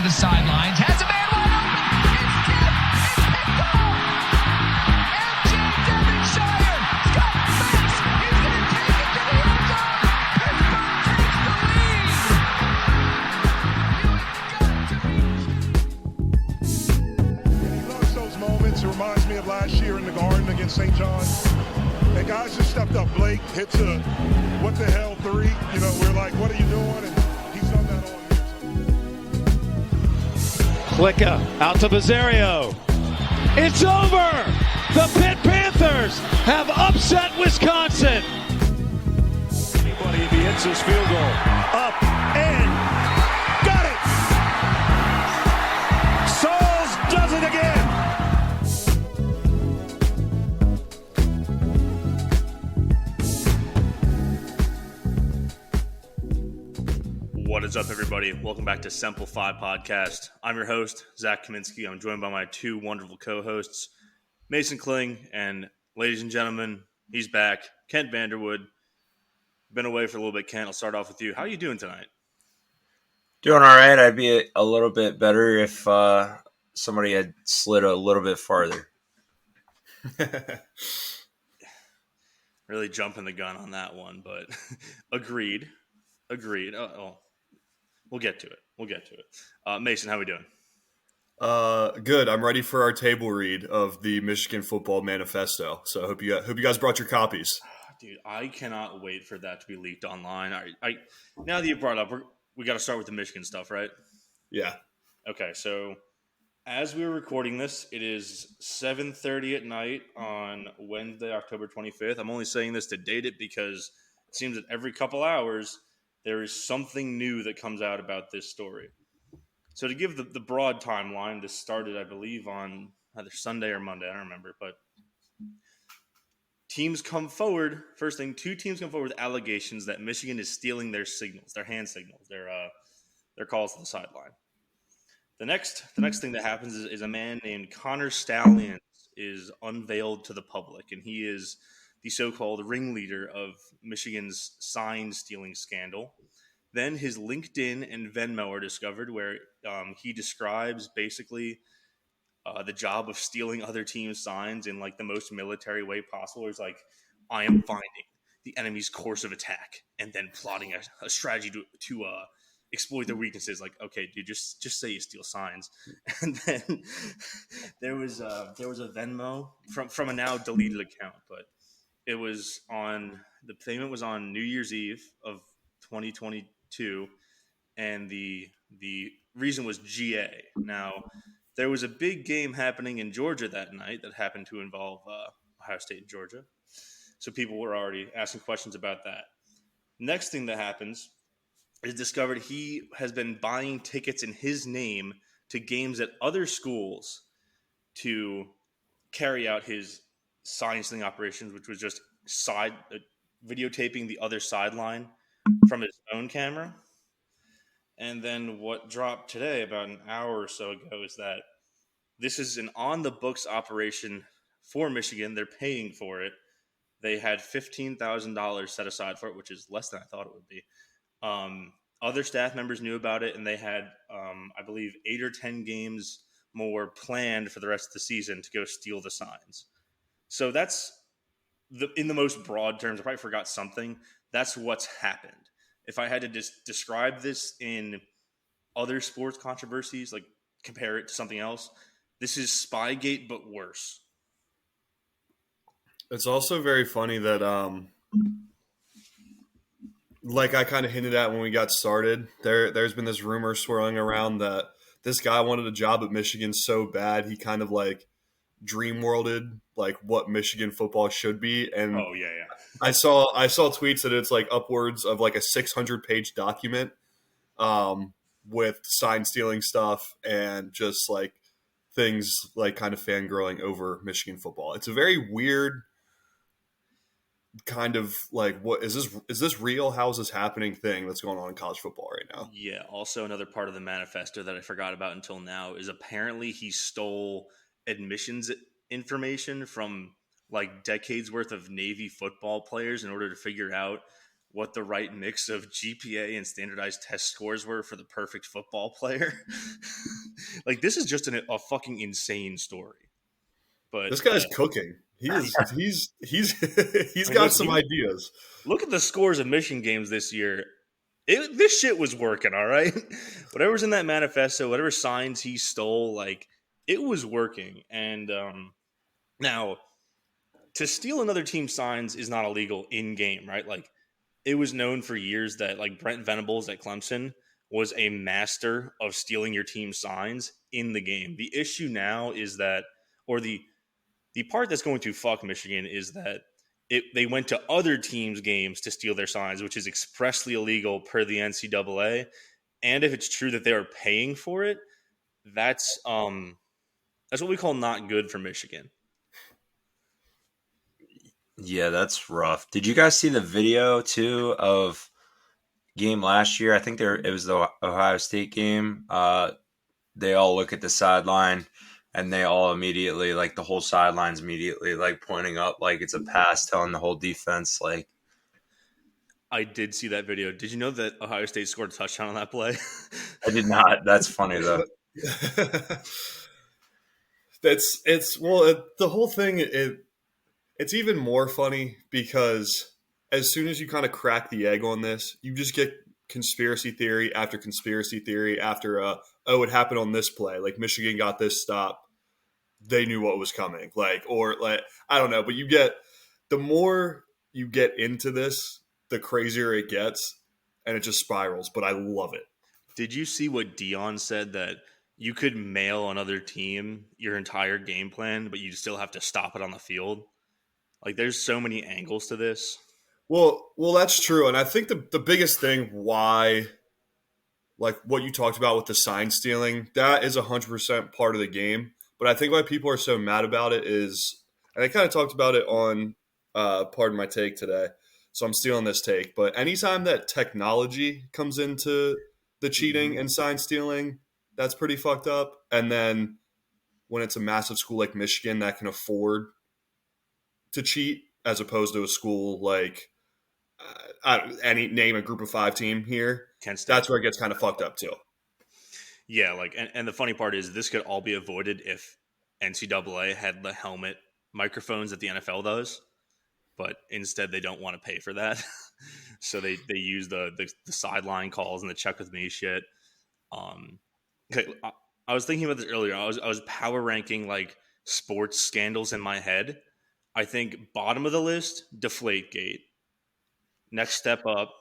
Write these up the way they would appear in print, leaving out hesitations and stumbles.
the sidelines. Has a man wide open. It's tipped. It's picked off. MJ Devonshire. Scott Mace. He's going to take it to the end zone. Pittsburgh takes the lead. He loves those moments. It reminds me of last year in the Garden against St. John's. And guys just stepped up. Blake hits a what the hell 3. You know, we're like, what are you doing? And he's done that all year. Klicka out to Bizzario. It's over! The Pitt Panthers have upset Wisconsin. Anybody if he hits his field goal. Up and got it! Sauls does it again! What is up, everybody? Welcome back to Simplify Podcast. I'm your host, Zach Kaminsky. I'm joined by my two wonderful co-hosts, Mason Kling, and ladies and gentlemen, he's back, Kent Vanderwood. Been away for a little bit, Kent. I'll start off with you. How are you doing tonight? Doing all right. I'd be a little bit better if somebody had slid a little bit farther. Really jumping the gun on that one, but agreed. We'll get to it. Mason, how are we doing? Good. I'm ready for our table read of the Michigan Football Manifesto. So I hope you guys brought your copies. Dude, I cannot wait for that to be leaked online. I now that you brought it up, we got to start with the Michigan stuff, right? Yeah. Okay, so as we're recording this, it is 7:30 at night on Wednesday, October 25th. I'm only saying this to date it because it seems that every couple hours there is something new that comes out about this story. So to give the broad timeline, this started, I believe, on either Sunday or Monday. I don't remember. But teams come forward. First thing, 2 teams come forward with allegations that Michigan is stealing their signals, their hand signals, their calls to the sideline. The next thing that happens is a man named Connor Stalions is unveiled to the public, and he is the so-called ringleader of Michigan's sign stealing scandal. Then his LinkedIn and Venmo are discovered, where he describes basically the job of stealing other teams' signs in like the most military way possible. It's like, I am finding the enemy's course of attack and then plotting a strategy to exploit their weaknesses. Like, okay, dude, just say you steal signs. And then there was a Venmo from a now deleted account, but it was the payment was on New Year's Eve of 2022, and the reason was GA. Now, there was a big game happening in Georgia that night that happened to involve Ohio State and Georgia. So people were already asking questions about that. Next thing that happens is discovered he has been buying tickets in his name to games at other schools to carry out his sign stealing operations, which was just videotaping the other sideline from his own camera. And then what dropped today, about an hour or so ago, is that this is an on-the-books operation for Michigan. They're paying for it. They had $15,000 set aside for it, which is less than I thought it would be. Other staff members knew about it, and they had, I believe, 8 or 10 games more planned for the rest of the season to go steal the signs. So that's, in the most broad terms, I probably forgot something. That's what's happened. If I had to just describe this in other sports controversies, like compare it to something else, this is Spygate, but worse. It's also very funny that, like I kind of hinted at when we got started, there's been this rumor swirling around that this guy wanted a job at Michigan so bad he kind of like dream-worlded like what Michigan football should be. And oh yeah. I saw tweets that it's like upwards of like a 600-page document with sign stealing stuff and just like things like kind of fangirling over Michigan football. It's a very weird kind of like, what is this real? How is this happening thing that's going on in college football right now? Yeah. Also, another part of the manifesto that I forgot about until now is apparently he stole admissions information from like decades worth of Navy football players in order to figure out what the right mix of GPA and standardized test scores were for the perfect football player. Like, this is just a fucking insane story. But This guy's cooking. He's I mean, got look, some ideas. Look at the scores of Michigan games this year. This shit was working, all right? Whatever's in that manifesto, whatever signs he stole, like, it was working. And now, to steal another team's signs is not illegal in-game, right? Like, it was known for years that, like, Brent Venables at Clemson was a master of stealing your team's signs in the game. The issue now is that, or the part that's going to fuck Michigan is that they went to other teams' games to steal their signs, which is expressly illegal per the NCAA. And if it's true that they are paying for it, that's what we call not good for Michigan. Yeah, that's rough. Did you guys see the video too of game last year? I think it was the Ohio State game. They all look at the sideline and they all immediately, like, the whole sideline's immediately, like, pointing up like it's a pass, telling the whole defense, like. I did see that video. Did you know that Ohio State scored a touchdown on that play? I did not. That's funny though. The whole thing, it's even more funny because as soon as you kind of crack the egg on this, you just get conspiracy theory after conspiracy theory after it happened on this play, like Michigan got this stop, they knew what was coming, like I don't know, but the more you get into this, the crazier it gets, and it just spirals. But I love it. Did you see what Dion said, that you could mail another team your entire game plan, but you still have to stop it on the field? Like, there's so many angles to this. Well, that's true. And I think the biggest thing why, like what you talked about with the sign stealing, that is 100% part of the game. But I think why people are so mad about it is, and I kind of talked about it on Pardon My Take today, so I'm stealing this take, but anytime that technology comes into the cheating and sign stealing, that's pretty fucked up. And then when it's a massive school like Michigan that can afford to cheat, as opposed to a school like any name a group of 5 team here, that's where it gets kind of fucked up too. Yeah, like, and the funny part is this could all be avoided if NCAA had the helmet microphones that the NFL does, but instead they don't want to pay for that. So they use the sideline calls and the check with me shit. Okay, I was thinking about this earlier. I was power ranking, like, sports scandals in my head. I think bottom of the list, Deflategate. Next step up,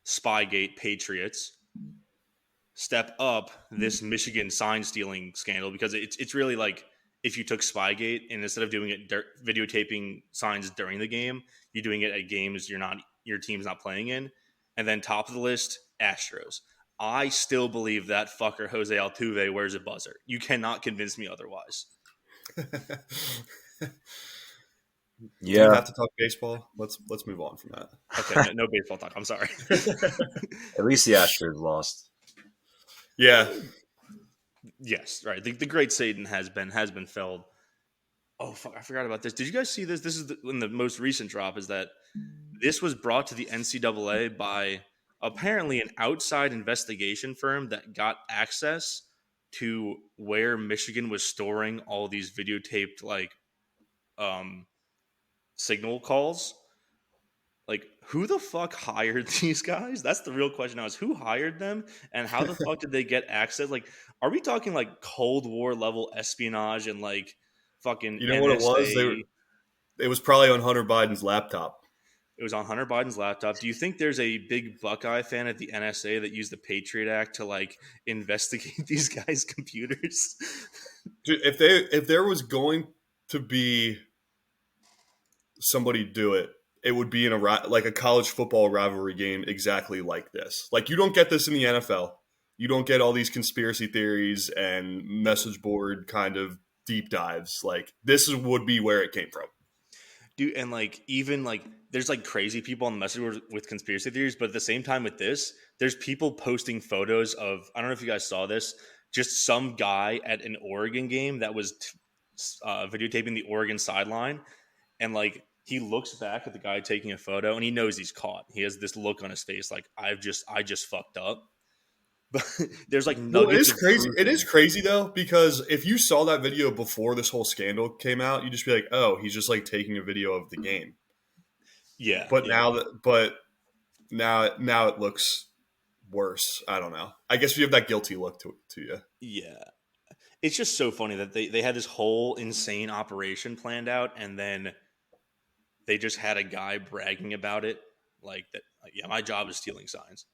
Spygate, Patriots. Step up, this Michigan sign stealing scandal, because it's really like if you took Spygate and instead of doing it videotaping signs during the game, you're doing it at games your team's not playing in. And then top of the list, Astros. I still believe that fucker Jose Altuve wears a buzzer. You cannot convince me otherwise. Yeah, do we have to talk baseball. Let's move on from that. Okay, no baseball talk. I'm sorry. At least the Astros lost. Yeah. Yes, right. The great Satan has been felled. Oh fuck! I forgot about this. Did you guys see this? This is in the most recent drop. Is that this was brought to the NCAA by apparently an outside investigation firm that got access to where Michigan was storing all these videotaped, like, signal calls. Like, who the fuck hired these guys? That's the real question now, is who hired them and how the fuck did they get access? Like, are we talking like Cold War level espionage and like fucking You know NSA? what it was? It was probably on Hunter Biden's laptop. It was on Hunter Biden's laptop. Do you think there's a big Buckeye fan at the NSA that used the Patriot Act to, like, investigate these guys' computers? Dude, if there was going to be somebody do it, it would be in a college football rivalry game exactly like this. Like, you don't get this in the NFL. You don't get all these conspiracy theories and message board kind of deep dives. Like, would be where it came from. Dude, and like, even like, there's like crazy people on the message board with conspiracy theories, but at the same time with this, there's people posting photos of, I don't know if you guys saw this, just some guy at an Oregon game that was videotaping the Oregon sideline, and like he looks back at the guy taking a photo and he knows he's caught. He has this look on his face like I just fucked up. But there's like nuggets. Well, it is of crazy. truth It in is crazy though, because if you saw that video before this whole scandal came out, you'd just be like, "Oh, he's just like taking a video of the game." Yeah. But yeah. now it looks worse. I don't know. I guess you have that guilty look to you. Yeah. It's just so funny that they had this whole insane operation planned out, and then they just had a guy bragging about it like that. Like, yeah, my job is stealing signs.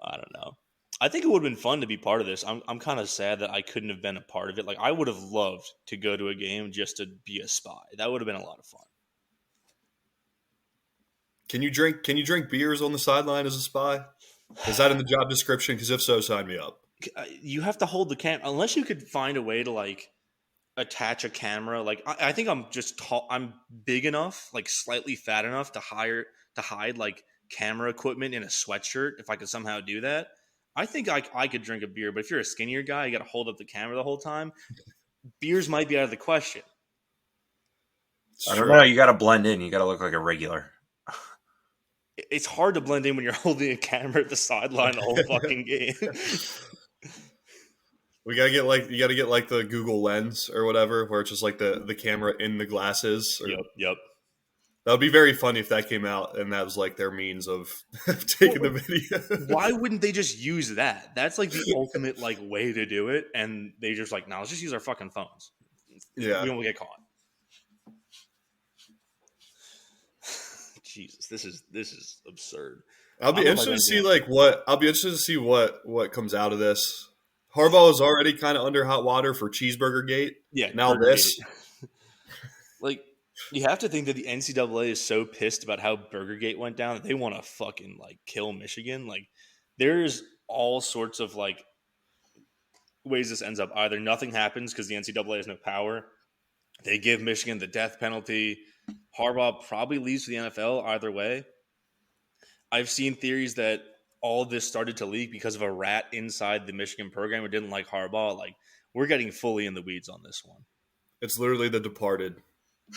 I don't know. I think it would have been fun to be part of this. I'm kind of sad that I couldn't have been a part of it. Like I would have loved to go to a game just to be a spy. That would have been a lot of fun. Can you drink beers on the sideline as a spy? Is that in the job description? Because if so, sign me up. You have to hold the camera unless you could find a way to like attach a camera. Like I think I'm just tall. I'm big enough, like slightly fat enough to hide like camera equipment in a sweatshirt. If I could somehow do that, I think I could drink a beer. But if you're a skinnier guy, you got to hold up the camera the whole time. Beers might be out of the question. I don't know. You got to blend in. You got to look like a regular. It's hard to blend in when you're holding a camera at the sideline the whole fucking game. You gotta get like the Google Lens or whatever, where it's just like the camera in the glasses. Yep. That would be very funny if that came out and that was like their means of taking the video. Why wouldn't they just use that? That's like the ultimate like way to do it, and they just like, no, let's just use our fucking phones. Yeah, we don't get caught. Jesus, this is absurd. I'll be interested to see what comes out of this. Harbaugh is already kind of under hot water for Cheeseburger Gate. Yeah, now this. Like, you have to think that the NCAA is so pissed about how Burgergate went down that they want to fucking like kill Michigan. Like, there's all sorts of like ways this ends up. Either nothing happens because the NCAA has no power. They give Michigan the death penalty. Harbaugh probably leaves for the NFL either way. I've seen theories that all this started to leak because of a rat inside the Michigan program who didn't like Harbaugh. Like, we're getting fully in the weeds on this one. It's literally The Departed. I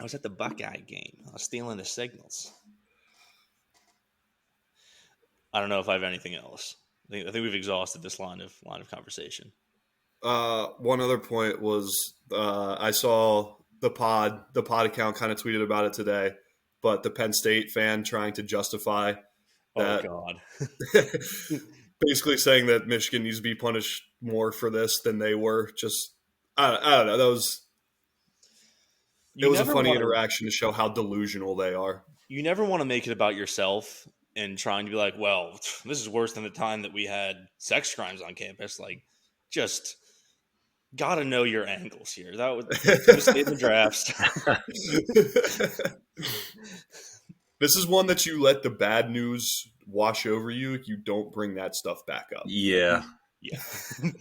was at the Buckeye game. I was stealing the signals. I don't know if I have anything else. I think we've exhausted this line of conversation. One other point was I saw the pod account kind of tweeted about it today, but the Penn State fan trying to justify that. Oh God. Basically saying that Michigan needs to be punished more for this than they were. Just I don't know. It was a funny interaction to show how delusional they are. You never want to make it about yourself and trying to be like, well, this is worse than the time that we had sex crimes on campus. Like, just got to know your angles here. That would stay in the drafts. This is one that you let the bad news wash over you. You don't bring that stuff back up. Yeah. Yeah.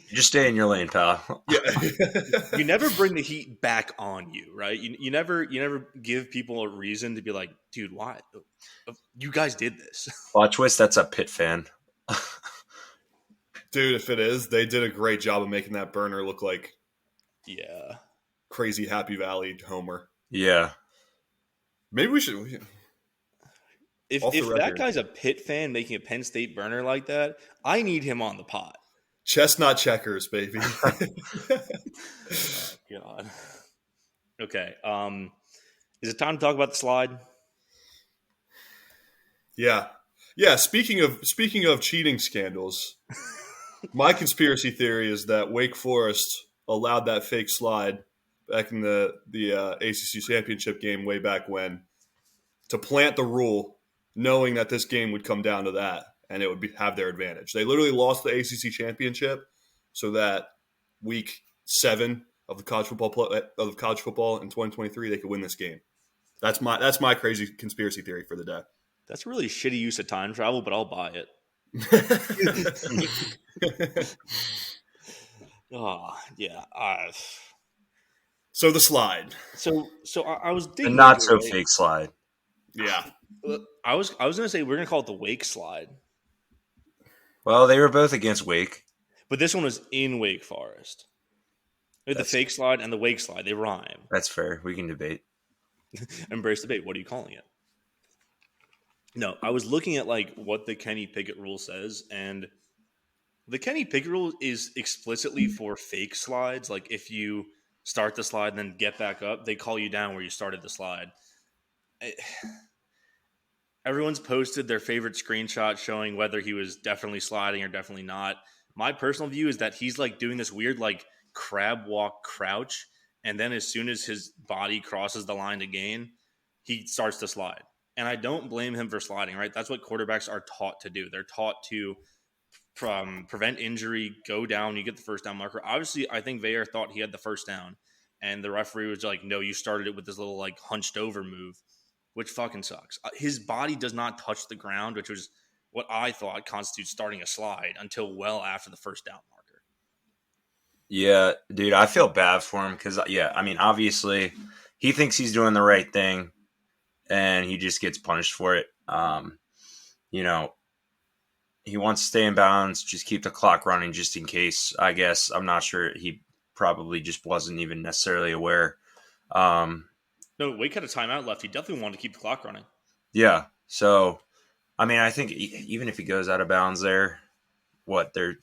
Just stay in your lane, pal. Yeah. You never bring the heat back on you, right? You never give people a reason to be like, dude, why? You guys did this. Plot twist, that's a Pitt fan. Dude, if it is, they did a great job of making that burner look like crazy Happy Valley Homer. Yeah. Maybe we should... If that guy's a Pitt fan making a Penn State burner like that, I need him on the pod. Chestnut checkers, baby. Oh, God. Okay. Is it time to talk about the slide? Yeah. Yeah, speaking of cheating scandals, my conspiracy theory is that Wake Forest allowed that fake slide back in the ACC championship game way back when to plant the rule, knowing that this game would come down to that and it would have their advantage. They literally lost the ACC championship so that week 7 of the college football in 2023 they could win this game. That's my crazy conspiracy theory for the day. That's a really shitty use of time travel, but I'll buy it. Oh, yeah. So the slide. So I was digging The not so into it. fake slide. Yeah. I was gonna say we're gonna call it the Wake slide. Well, they were both against Wake. But this one was in Wake Forest. The fake slide and the wake slide, they rhyme. That's fair. We can debate. Embrace debate. What are you calling it? No, I was looking at like what the Kenny Pickett rule says, and the Kenny Pickett rule is explicitly for fake slides. Like if you start the slide and then get back up, they call you down where you started the slide. Everyone's posted their favorite screenshot showing whether he was definitely sliding or definitely not. My personal view is that he's like doing this weird like crab walk crouch, and then as soon as his body crosses the line to gain, he starts to slide. And I don't blame him for sliding, right? That's what quarterbacks are taught to do. They're taught to prevent injury, go down, you get the first down marker. Obviously, I think Veilleux thought he had the first down, and the referee was like, no, you started it with this little like hunched over move, which fucking sucks. His body does not touch the ground, which was what I thought constitutes starting a slide until well after the first down marker. Yeah, dude, I feel bad for him because, I mean, obviously he thinks he's doing the right thing and he just gets punished for it. You know, he wants to stay in bounds, just keep the clock running just in case, I guess. I'm not sure. He probably just wasn't even necessarily aware. No, Wake had a timeout left. He definitely wanted to keep the clock running. Yeah, so, I mean, I think even if he goes out of bounds there,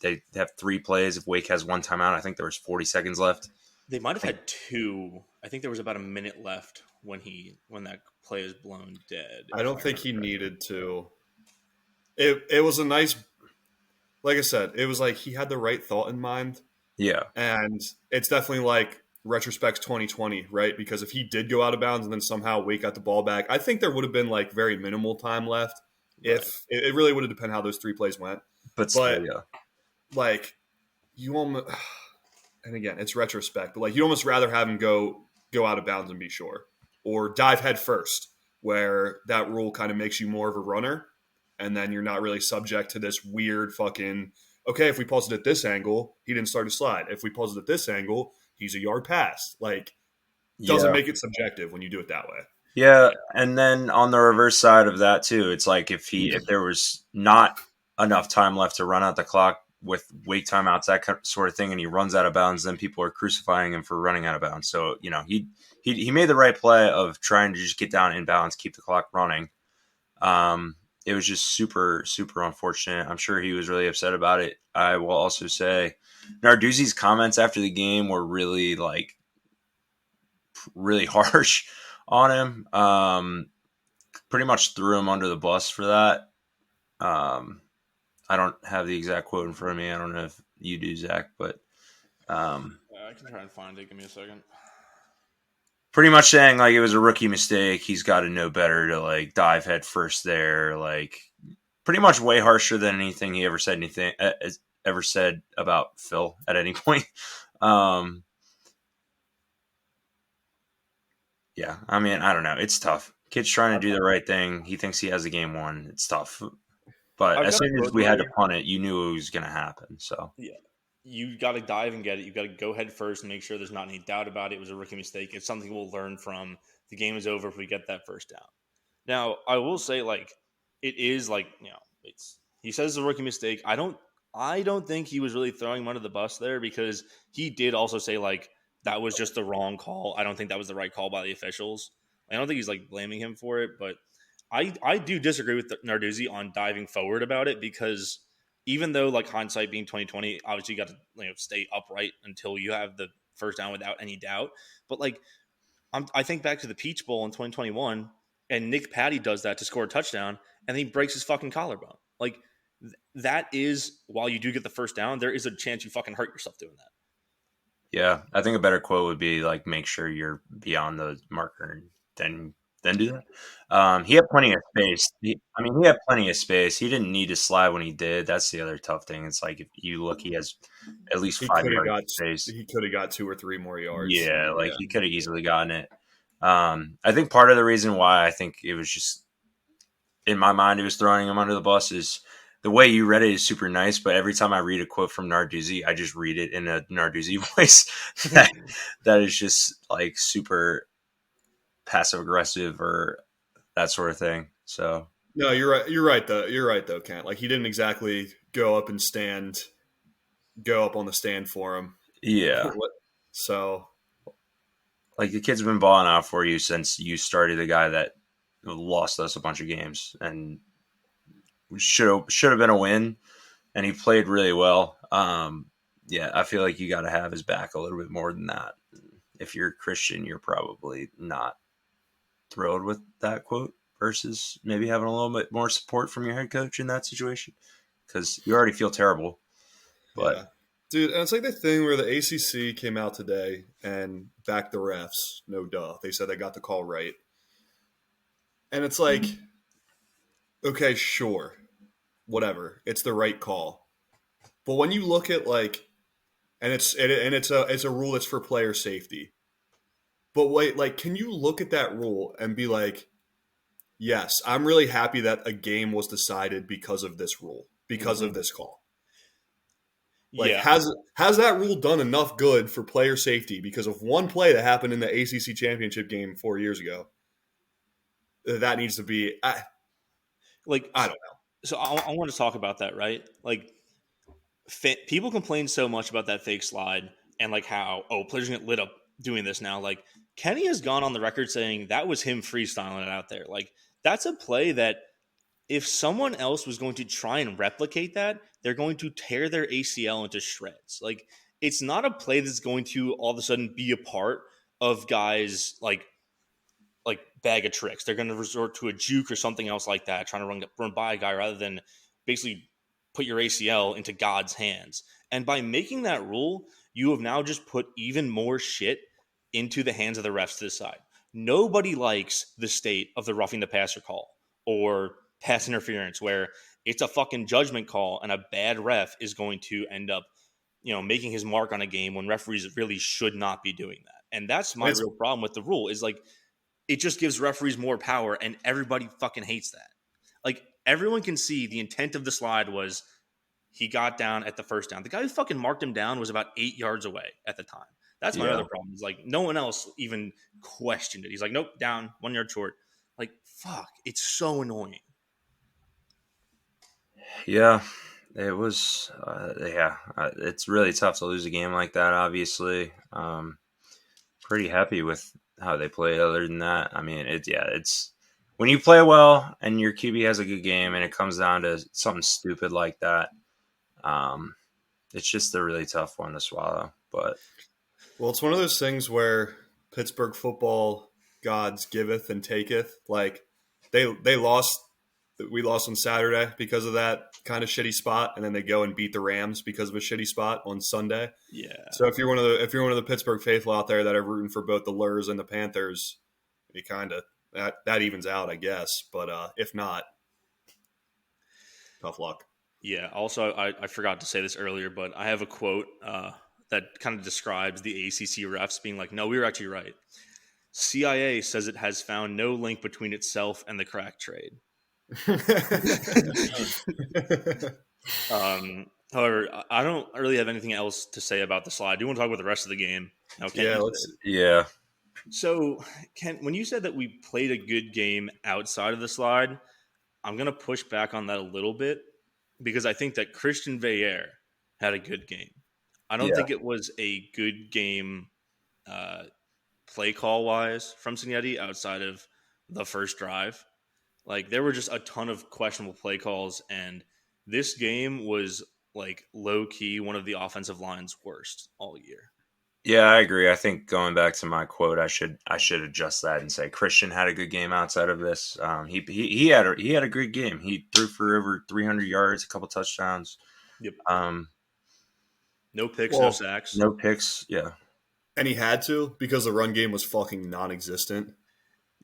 they have 3 plays. If Wake has 1 timeout, I think there was 40 seconds left. They might have had 2. I think there was about a minute left when that play is blown dead. I don't think he needed to. It was a nice, like I said, it was like he had the right thought in mind. Yeah. And it's definitely like retrospect's 2020, right? Because if he did go out of bounds and then somehow Wake got the ball back, I think there would have been like very minimal time left. Right. If it really would have depended how those 3 plays went. But still, yeah. Like you almost, and again, it's retrospect, but like you almost rather have him go out of bounds and be sure, or dive head first, where that rule kind of makes you more of a runner, and then you're not really subject to this weird fucking. Okay, if we pause it at this angle, he didn't start a slide. If we pause it at this angle, he's a yard past. Like, doesn't make it subjective when you do it that way. Yeah, and then on the reverse side of that too, it's like if there was not enough time left to run out the clock with Wake timeouts, that sort of thing, and he runs out of bounds, then people are crucifying him for running out of bounds. So, you know, he made the right play of trying to just get down in bounds, keep the clock running. It was just super, super unfortunate. I'm sure he was really upset about it. I will also say Narduzzi's comments after the game were really harsh on him. Pretty much threw him under the bus for that. I don't have the exact quote in front of me. I don't know if you do, Zach, but I can try and find it. Give me a second. Pretty much saying like it was a rookie mistake. He's got to know better to like dive head first there. Like pretty much way harsher than anything he ever said about Phil at any point. Yeah, I mean, I don't know. It's tough. Kid's trying to do the right thing. He thinks he has a game won. It's tough. But as soon as we had to punt it, you knew it was going to happen. So yeah, you got to dive and get it. You got to go head first and make sure there's not any doubt about it. It was a rookie mistake. It's something we'll learn from. The game is over if we get that first down. Now, I will say, like, it is like, you know, he says it's a rookie mistake. I don't think he was really throwing him under the bus there, because he did also say like that was just the wrong call. I don't think that was the right call by the officials. I don't think he's like blaming him for it, but I do disagree with Narduzzi on diving forward about it, because even though like hindsight being 2020, obviously you got to stay upright until you have the first down without any doubt. But like I think back to the Peach Bowl in 2021, and Nick Patty does that to score a touchdown, and he breaks his fucking collarbone. Like that is, while you do get the first down, there is a chance you fucking hurt yourself doing that. Yeah, I think a better quote would be like, make sure you're beyond the marker and then do that. He had plenty of space. He had plenty of space. He didn't need to slide when he did. That's the other tough thing. It's like if you look, he has at least 5 yards of space. He could have got 2 or 3 more yards. Yeah, he could have easily gotten it. I think part of the reason why I think it was just, in my mind, it was throwing him under the bus is the way you read it is super nice, but every time I read a quote from Narduzzi, I just read it in a Narduzzi voice that is just like super passive aggressive or that sort of thing. So no, you're right. You're right though, Kent. Like he didn't exactly go up and stand go up on the stand for him. Yeah. So, Like, the kid's been balling out for you since you started, the guy that lost us a bunch of games and should have been a win, and he played really well. Yeah, I feel like you got to have his back a little bit more than that. If you're Christian, you're probably not thrilled with that quote versus maybe having a little bit more support from your head coach in that situation, because you already feel terrible. But yeah. Dude, and it's like the thing where the ACC came out today and backed the refs. No duh. They said they got the call right. And it's like, okay, sure. Whatever. It's the right call. But when you look at like, and it's a rule that's for player safety. But wait, like, can you look at that rule and be like, yes, I'm really happy that a game was decided because of this rule, because of this call. Like, Yeah. has that rule done enough good for player safety because of one play that happened in the ACC championship game 4 years ago? That needs to be, I don't know. So I want to talk about that, right? Like, people complain so much about that fake slide and like how, players get lit up doing this now. Like, Kenny has gone on the record saying that was him freestyling it out there. Like, that's a play that if someone else was going to try and replicate that, they're going to tear their ACL into shreds. Like, it's not a play that's going to all of a sudden be a part of guys like bag of tricks. They're going to resort to a juke or something else like that, trying to run by a guy rather than basically put your ACL into God's hands. And by making that rule, you have now just put even more shit into the hands of the refs to decide. Nobody likes the state of the roughing the passer call or pass interference where it's a fucking judgment call and a bad ref is going to end up, making his mark on a game when referees really should not be doing that. And that's my real problem with the rule is like, it just gives referees more power and everybody fucking hates that. Like, everyone can see the intent of the slide was he got down at the first down. The guy who fucking marked him down was about 8 yards away at the time. That's my other problem. Is like, no one else even questioned it. He's like, nope, down, 1 yard short. Like, fuck, it's so annoying. yeah, it was. It's really tough to lose a game like that. Obviously, pretty happy with how they played. Other than that, I mean, it's when you play well and your QB has a good game, and it comes down to something stupid like that. It's just a really tough one to swallow. But Well, it's one of those things where Pittsburgh football gods giveth and taketh. Like, they lost. We lost on Saturday because of that kind of shitty spot, and then they go and beat the Rams because of a shitty spot on Sunday. Yeah. So if you're one of the Pittsburgh faithful out there that are rooting for both the Lurs and the Panthers, you kind of that evens out, I guess. But if not, tough luck. Yeah. Also, I forgot to say this earlier, but I have a quote that kind of describes the ACC refs being like, no, we were actually right. CIA says it has found no link between itself and the crack trade. However, I don't really have anything else to say about the slide. I do want to talk about the rest of the game. yeah. So, Ken, when you said that we played a good game outside of the slide, I'm going to push back on that a little bit because I think that Christian Veilleux had a good game. I don't think it was a good game play call-wise from Cignetti outside of the first drive. Like, there were just a ton of questionable play calls, and this game was, like, low-key one of the offensive line's worst all year. Yeah, I agree. I think going back to my quote, I should adjust that and say Christian had a good game outside of this. He had a great game. He threw for over 300 yards, a couple touchdowns. Yep. No picks, no sacks. No picks, yeah. And he had to because the run game was fucking non-existent.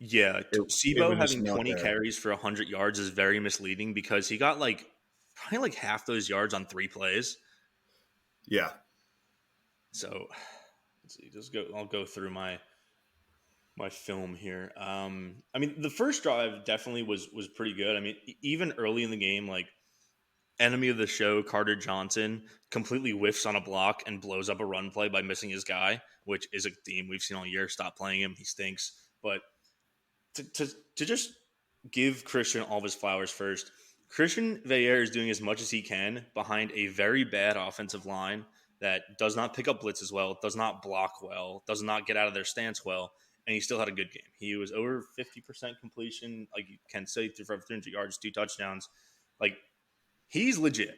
Yeah, Sebo having 20 carries for 100 yards is very misleading because he got probably half those yards on 3 plays. Yeah. So let's see. I'll go through my film here. I mean, the first drive definitely was pretty good. I mean, even early in the game, like, enemy of the show, Carter Johnson, completely whiffs on a block and blows up a run play by missing his guy, which is a theme we've seen all year. Stop playing him. He stinks. But to just give Christian all of his flowers first, Christian Veilleux is doing as much as he can behind a very bad offensive line that does not pick up blitzes well, does not block well, does not get out of their stance well, and he still had a good game. He was over 50% completion, like you can say, through for 300 yards, 2 touchdowns. Like, he's legit.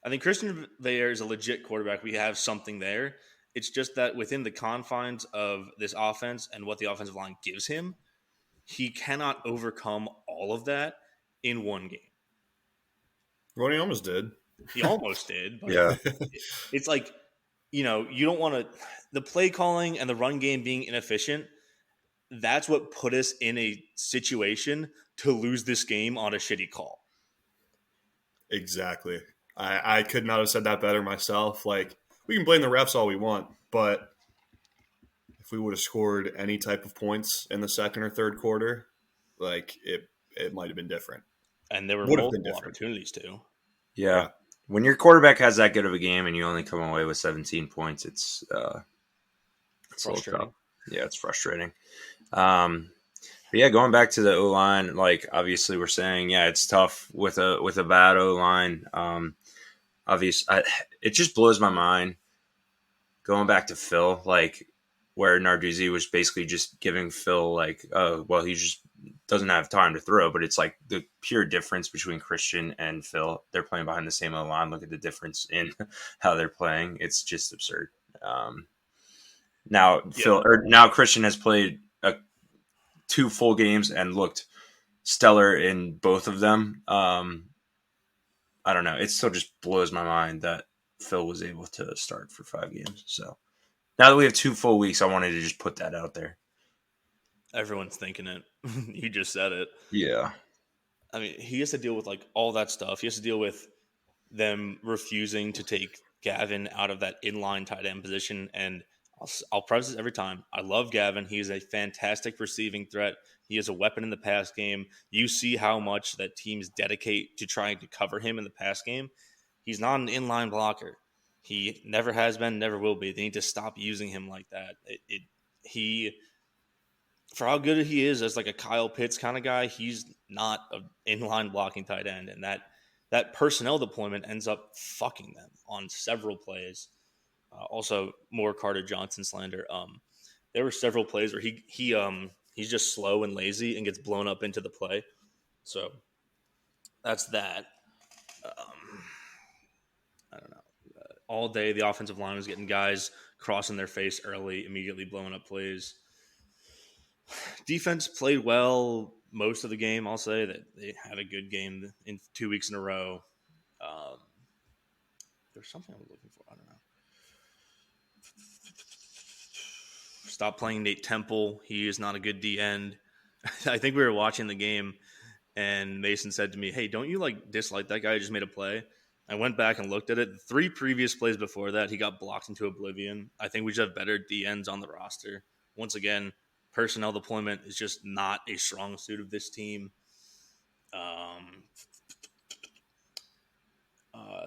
I think Christian Veilleux is a legit quarterback. We have something there. It's just that within the confines of this offense and what the offensive line gives him, he cannot overcome all of that in one game. Well, he almost did. He almost did. But Yeah. it's like, you don't want to – the play calling and the run game being inefficient, that's what put us in a situation to lose this game on a shitty call. Exactly. I could not have said that better myself. Like, we can blame the refs all we want, but if we would have scored any type of points in the second or third quarter, like, it might have been different. And there were Would have been multiple different. opportunities too. Yeah. When your quarterback has that good of a game and you only come away with 17 points, it's a little tough. Yeah, it's frustrating. But yeah, going back to the O-line, like, obviously we're saying, yeah, it's tough with a bad O-line. It just blows my mind going back to Phil, like, where Narduzzi was basically just giving Phil, like, well, he just doesn't have time to throw, but it's like the pure difference between Christian and Phil. They're playing behind the same O-line. Look at the difference in how they're playing. It's just absurd. Now Christian has played 2 full games and looked stellar in both of them. I don't know. It still just blows my mind that Phil was able to start for 5 games. So now that we have 2 full weeks, I wanted to just put that out there. Everyone's thinking it. You just said it. Yeah. I mean, he has to deal with, like, all that stuff. He has to deal with them refusing to take Gavin out of that inline tight end position. And I'll preface this every time. I love Gavin. He's a fantastic receiving threat. He is a weapon in the pass game. You see how much that teams dedicate to trying to cover him in the pass game. He's not an inline blocker. He never has been, never will be. They need to stop using him like that. For how good he is as like a Kyle Pitts kind of guy, he's not an inline blocking tight end. And that personnel deployment ends up fucking them on several plays. Also, more Carter Johnson slander. There were several plays where he's just slow and lazy and gets blown up into the play. So that's that. I don't know. All day, the offensive line was getting guys crossing their face early, immediately blowing up plays. Defense played well most of the game. I'll say that they had a good game in 2 weeks in a row. There's something I was looking for. I don't know. Stop playing Nate Temple. He is not a good D end. I think we were watching the game, and Mason said to me, "Hey, don't you dislike that guy who just made a play?" I went back and looked at it. 3 previous plays before that, he got blocked into oblivion. I think we should have better D ends on the roster. Once again, personnel deployment is just not a strong suit of this team.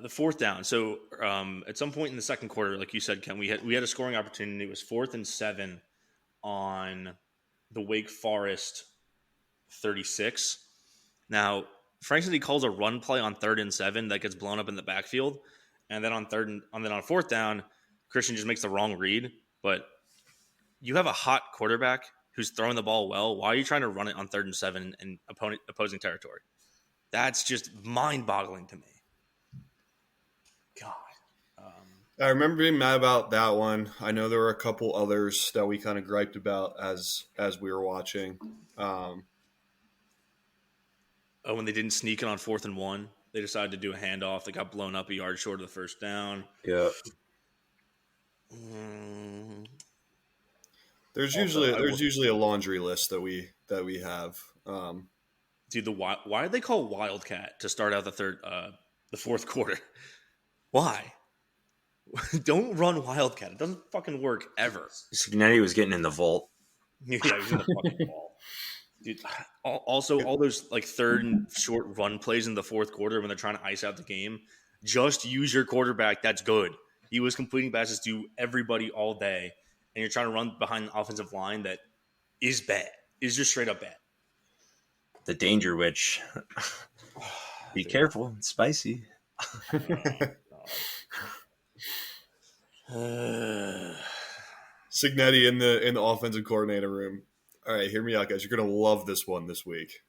The 4th down. So at some point in the second quarter, like you said, Ken, we had a scoring opportunity. It was 4th and 7 on the Wake Forest 36. Now, Frank Cignetti calls a run play on 3rd and 7 that gets blown up in the backfield, and then on 4th down, Christian just makes the wrong read. But you have a hot quarterback who's throwing the ball well. Why are you trying to run it on 3rd and 7 in opposing territory? That's just mind-boggling to me. God. I remember being mad about that one. I know there were a couple others that we kind of griped about as we were watching. When they didn't sneak it on 4th and 1, they decided to do a handoff. They got blown up a yard short of the first down. Yeah. There's usually a laundry list that we have. Dude, why did they call Wildcat to start out the 4th quarter? Why? Don't run Wildcat. It doesn't fucking work ever. Cignetti was getting in the vault. Yeah, he was in the fucking ball. Dude, also, all those 3rd and short run plays in the 4th quarter when they're trying to ice out the game, just use your quarterback. That's good. He was completing passes to everybody all day, and you're trying to run behind an offensive line that is bad. Is just straight up bad. The Danger Witch. Be careful. It's spicy. Cignetti in the offensive coordinator room. All right, hear me out, guys. You're gonna love this one this week.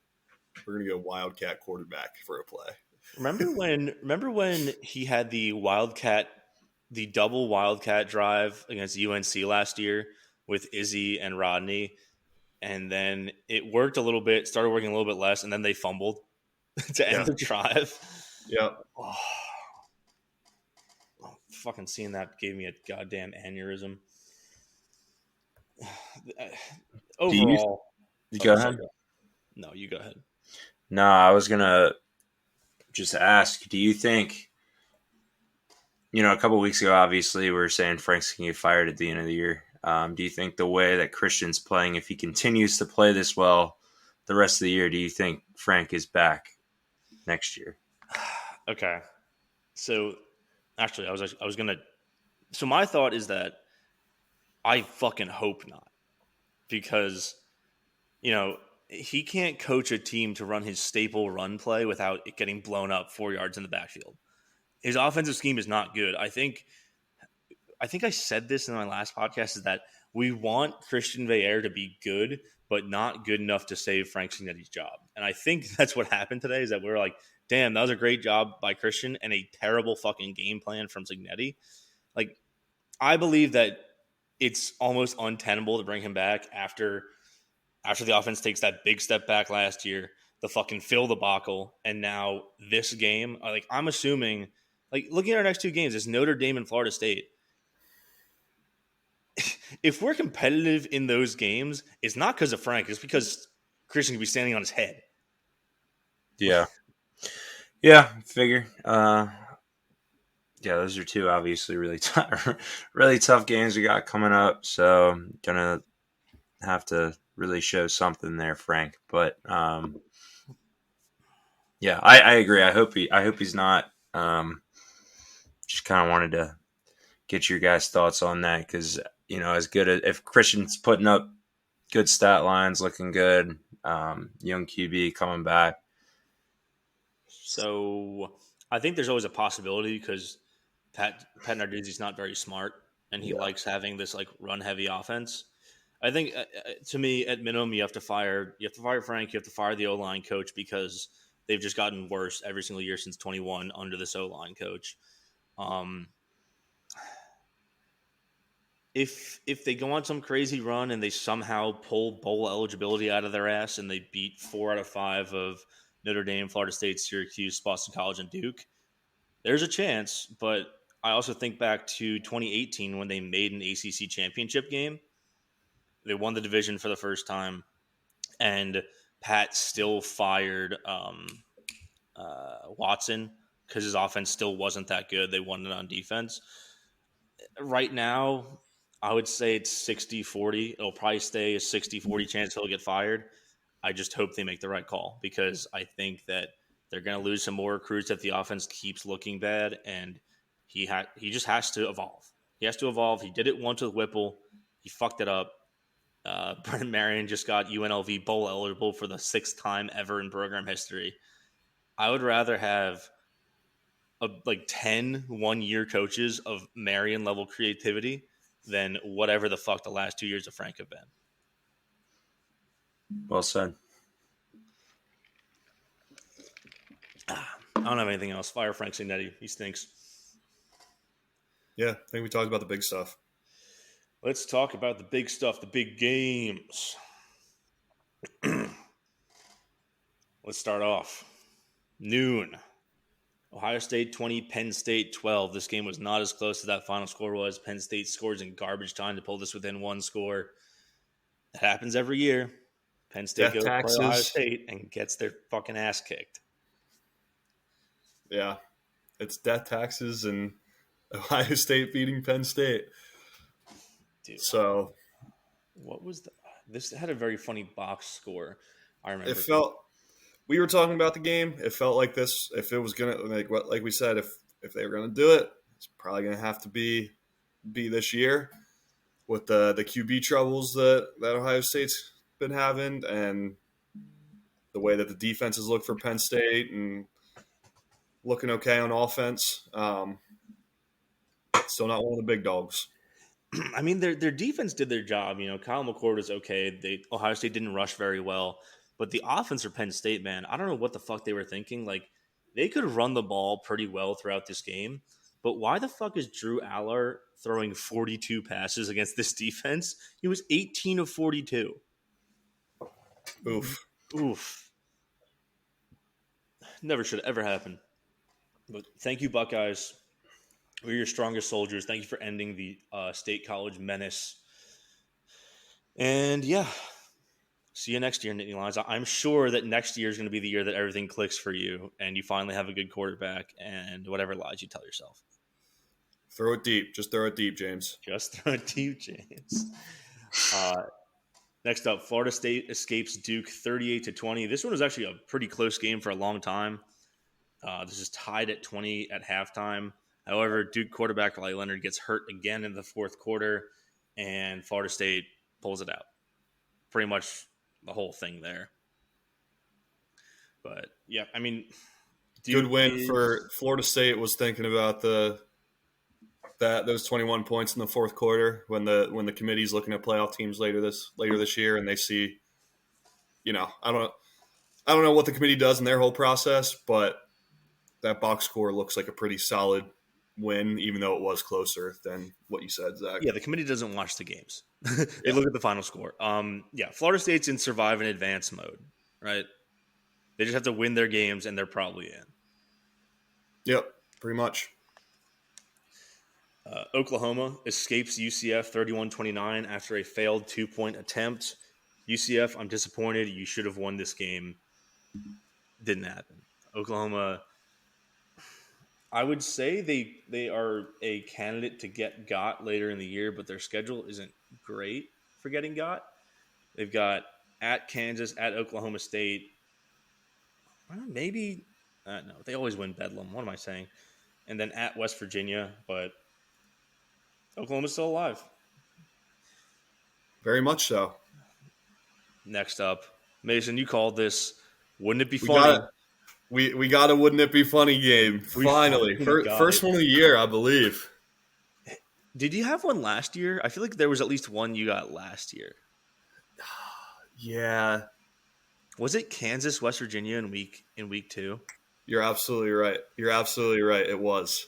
We're gonna go Wildcat quarterback for a play. Remember when he had the double Wildcat drive against UNC last year with Izzy and Rodney, and then it worked a little bit, started working a little bit less, and then they fumbled to end the drive. Yeah. Oh, fucking seeing that gave me a goddamn aneurysm. Overall, you go ahead. No, you go ahead. No, I was gonna just ask. Do you think? A couple of weeks ago, obviously, we were saying Frank's going to get fired at the end of the year. Do you think the way that Christian's playing, if he continues to play this well the rest of the year, do you think Frank is back next year? Okay. So, actually, I was going to – so my thought is that I fucking hope not because, he can't coach a team to run his staple run play without it getting blown up 4 yards in the backfield. His offensive scheme is not good. I think I said this in my last podcast is that we want Christian Veilleux to be good, but not good enough to save Frank Cignetti's job. And I think that's what happened today is that we're like, damn, that was a great job by Christian and a terrible fucking game plan from Cignetti. Like, I believe that it's almost untenable to bring him back after the offense takes that big step back last year, the fucking Phil debacle, and now this game. Like, I'm assuming, like, looking at our next two games, it's Notre Dame and Florida State. If we're competitive in those games, it's not because of Frank. It's because Christian could be standing on his head. Yeah. Yeah, figure. Those are two obviously really tough games we got coming up. So gonna have to really show something there, Frank. But I agree. I hope he's not. Just kind of wanted to get your guys' thoughts on that because as good as if Christian's putting up good stat lines, looking good, young QB coming back. So I think there's always a possibility because Pat Narduzzi's not very smart and he likes having this like run heavy offense. I think to me, at minimum, you have to fire Frank. You have to fire the O-line coach because they've just gotten worse every single year since 21 under this O-line coach. If they go on some crazy run and they somehow pull bowl eligibility out of their ass and they beat 4 out of 5 of Notre Dame, Florida State, Syracuse, Boston College, and Duke, there's a chance. But I also think back to 2018 when they made an ACC championship game. They won the division for the first time, and Pat still fired Watson because his offense still wasn't that good. They won it on defense. Right now, I would say it's 60-40. It'll probably stay a 60-40 chance he'll get fired. I just hope they make the right call because I think that they're going to lose some more recruits if the offense keeps looking bad, and he just has to evolve. He has to evolve. He did it once with Whipple. He fucked it up. Brennan Marion just got UNLV bowl eligible for the 6th time ever in program history. I would rather have 10 one-year coaches of Marion level creativity than whatever the fuck the last 2 years of Frank have been. Well said. I don't have anything else. Fire Frank Cignetti. He stinks. Yeah, I think we talked about the big stuff. Let's talk about the big stuff, the big games. Let's start off. Noon. Ohio State 20, Penn State 12. This game was not as close as that final score was. Penn State scores in garbage time to pull this within one score. That happens every year. Penn State goes to play Ohio State and gets their fucking ass kicked. Yeah. It's death taxes and Ohio State beating Penn State. Dude, so what was this had a very funny box score. I remember. It felt we were talking about the game. It felt like this if it was gonna like we said, if they were gonna do it, it's probably gonna have to be this year with the QB troubles that Ohio State's been having and the way that the defenses look for Penn State and looking okay on offense. Still not one of the big dogs. I mean, their defense did their job. Kyle McCord was okay. Ohio State didn't rush very well, but the offense for Penn State, man, I don't know what the fuck they were thinking. Like, they could run the ball pretty well throughout this game, but why the fuck is Drew Aller throwing 42 passes against this defense? He was 18 of 42. Oof. Never should have ever happened. But thank you, Buckeyes. We're your strongest soldiers. Thank you for ending the State College menace. And yeah, see you next year, Nittany Lions. I'm sure that next year is going to be the year that everything clicks for you and you finally have a good quarterback and whatever lies you tell yourself. Throw it deep. Just throw it deep, James. Just throw it deep, James. Next up, Florida State escapes Duke 38-20. This one was actually a pretty close game for a long time. This is tied at 20 at halftime. However, Duke quarterback Riley Leonard gets hurt again in the fourth quarter, and Florida State pulls it out. Pretty much the whole thing there. But, yeah, I mean... Duke good win for Florida State. Was thinking about those 21 points in the fourth quarter when the committee's looking at playoff teams later this year, and they see, I don't know what the committee does in their whole process, but that box score looks like a pretty solid win, even though it was closer than what you said, Zach. Yeah, the committee doesn't watch the games. They look at the final score. Florida State's in survive and advance mode, right? They just have to win their games, and they're probably in. Yep, pretty much. Oklahoma escapes UCF 31-29 after a failed 2-point attempt. UCF, I'm disappointed. You should have won this game. Didn't happen. Oklahoma, I would say they are a candidate to get got later in the year, but their schedule isn't great for getting got. They've got at Kansas, at Oklahoma State. Maybe no, they always win Bedlam. What am I saying? And then at West Virginia, but Oklahoma's still alive. Very much so. Next up, Mason, you called this. Wouldn't it be funny? We got a Wouldn't It Be Funny game. Finally. First one of the year, I believe. Did you have one last year? I feel like there was at least one you got last year. Yeah. Was it Kansas, West Virginia in week 2? You're absolutely right. It was.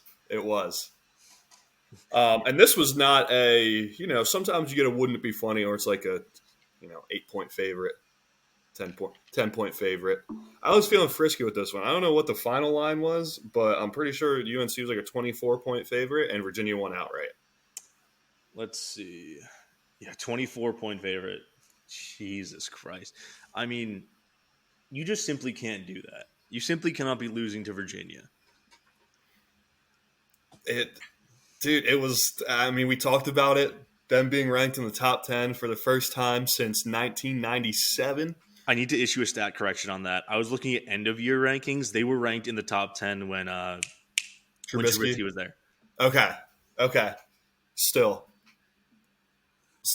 And this was not sometimes you get a Wouldn't It Be Funny, or it's like a 8-point favorite, 10-point favorite. I was feeling frisky with this one. I don't know what the final line was, but I'm pretty sure UNC was like a 24-point favorite and Virginia won outright. Let's see. Yeah, 24-point favorite. Jesus Christ. I mean, you just simply can't do that. You simply cannot be losing to Virginia. It was, we talked about it, them being ranked in the top 10 for the first time since 1997. I need to issue a stat correction on that. I was looking at end-of-year rankings. They were ranked in the top 10 when Trubisky was there. Okay. Still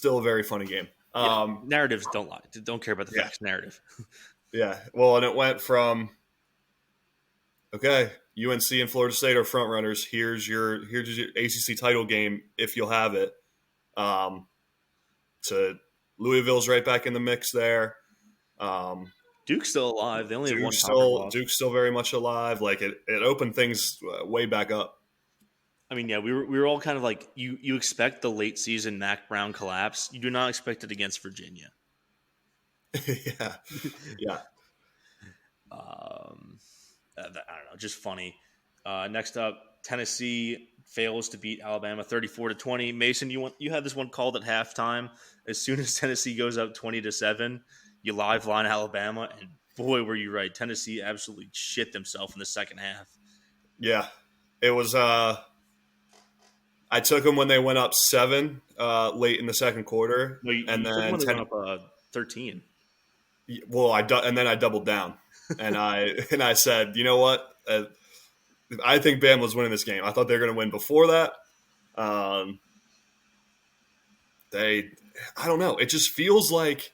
a very funny game. Narratives don't lie. Don't care about the facts. Narrative. Yeah. Well, and it went from, UNC and Florida State are front runners. Here's your ACC title game if you'll have it. To Louisville's right back in the mix there. Duke's still alive. They only have one loss. Duke's still very much alive. Like it opened things way back up. I mean, yeah, we were all kind of like you expect the late season Mac Brown collapse. You do not expect it against Virginia. Yeah. I don't know, just funny. Next up, Tennessee fails to beat Alabama 34-20. Mason, you had this one called at halftime. As soon as Tennessee goes up 20-7, you live line Alabama, and boy, were you right. Tennessee absolutely shit themselves in the second half. Yeah, it was. I took them when they went up 7 late in the second quarter, and then went up 13. Well, and then I doubled down, and I said, you know what? I think Bama was winning this game. I thought they were going to win before that. I don't know. It just feels like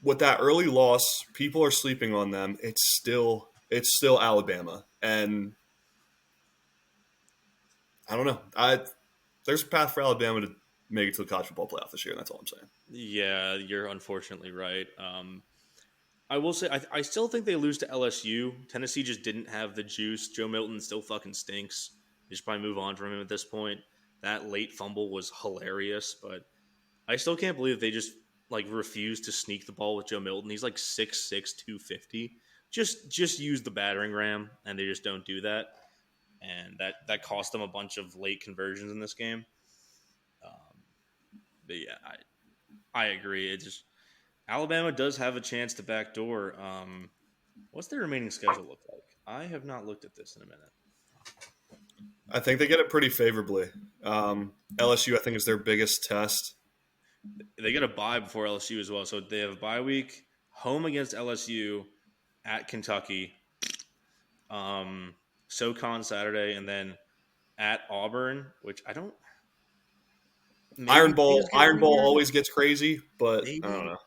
with that early loss, people are sleeping on them. It's still it's still Alabama, and I don't know. There's a path for Alabama to make it to the college football playoff this year, and that's all I'm saying. Yeah, you're unfortunately right. I will say I still think they lose to LSU. Tennessee just didn't have the juice. Joe Milton still fucking stinks. You should probably move on from him at this point. That late fumble was hilarious, but I still can't believe they just refuse to sneak the ball with Joe Milton. He's like 6'6", 250. Just use the battering ram, and they just don't do that. And that cost them a bunch of late conversions in this game. But yeah, I agree. It just Alabama does have a chance to backdoor. What's their remaining schedule look like? I have not looked at this in a minute. I think they get it pretty favorably. LSU, I think, is their biggest test. They get a bye before LSU as well. So they have a bye week, home against LSU, at Kentucky, SoCon Saturday, and then at Auburn, which I don't. Iron Bowl always gets crazy, but Maybe. I don't know.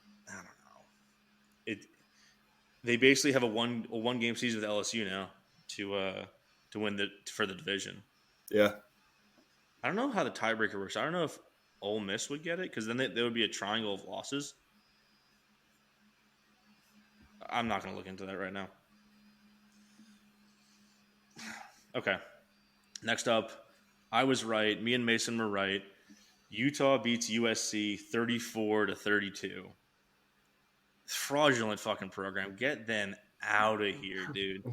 They basically have a one game season with LSU now to win for the division. Yeah, I don't know how the tiebreaker works. I don't know if Ole Miss would get it because then there would be a triangle of losses. I'm not going to look into that right now. Okay. Next up, I was right. Me and Mason were right. Utah beats USC 34-32. Fraudulent fucking program. Get them out of here, dude.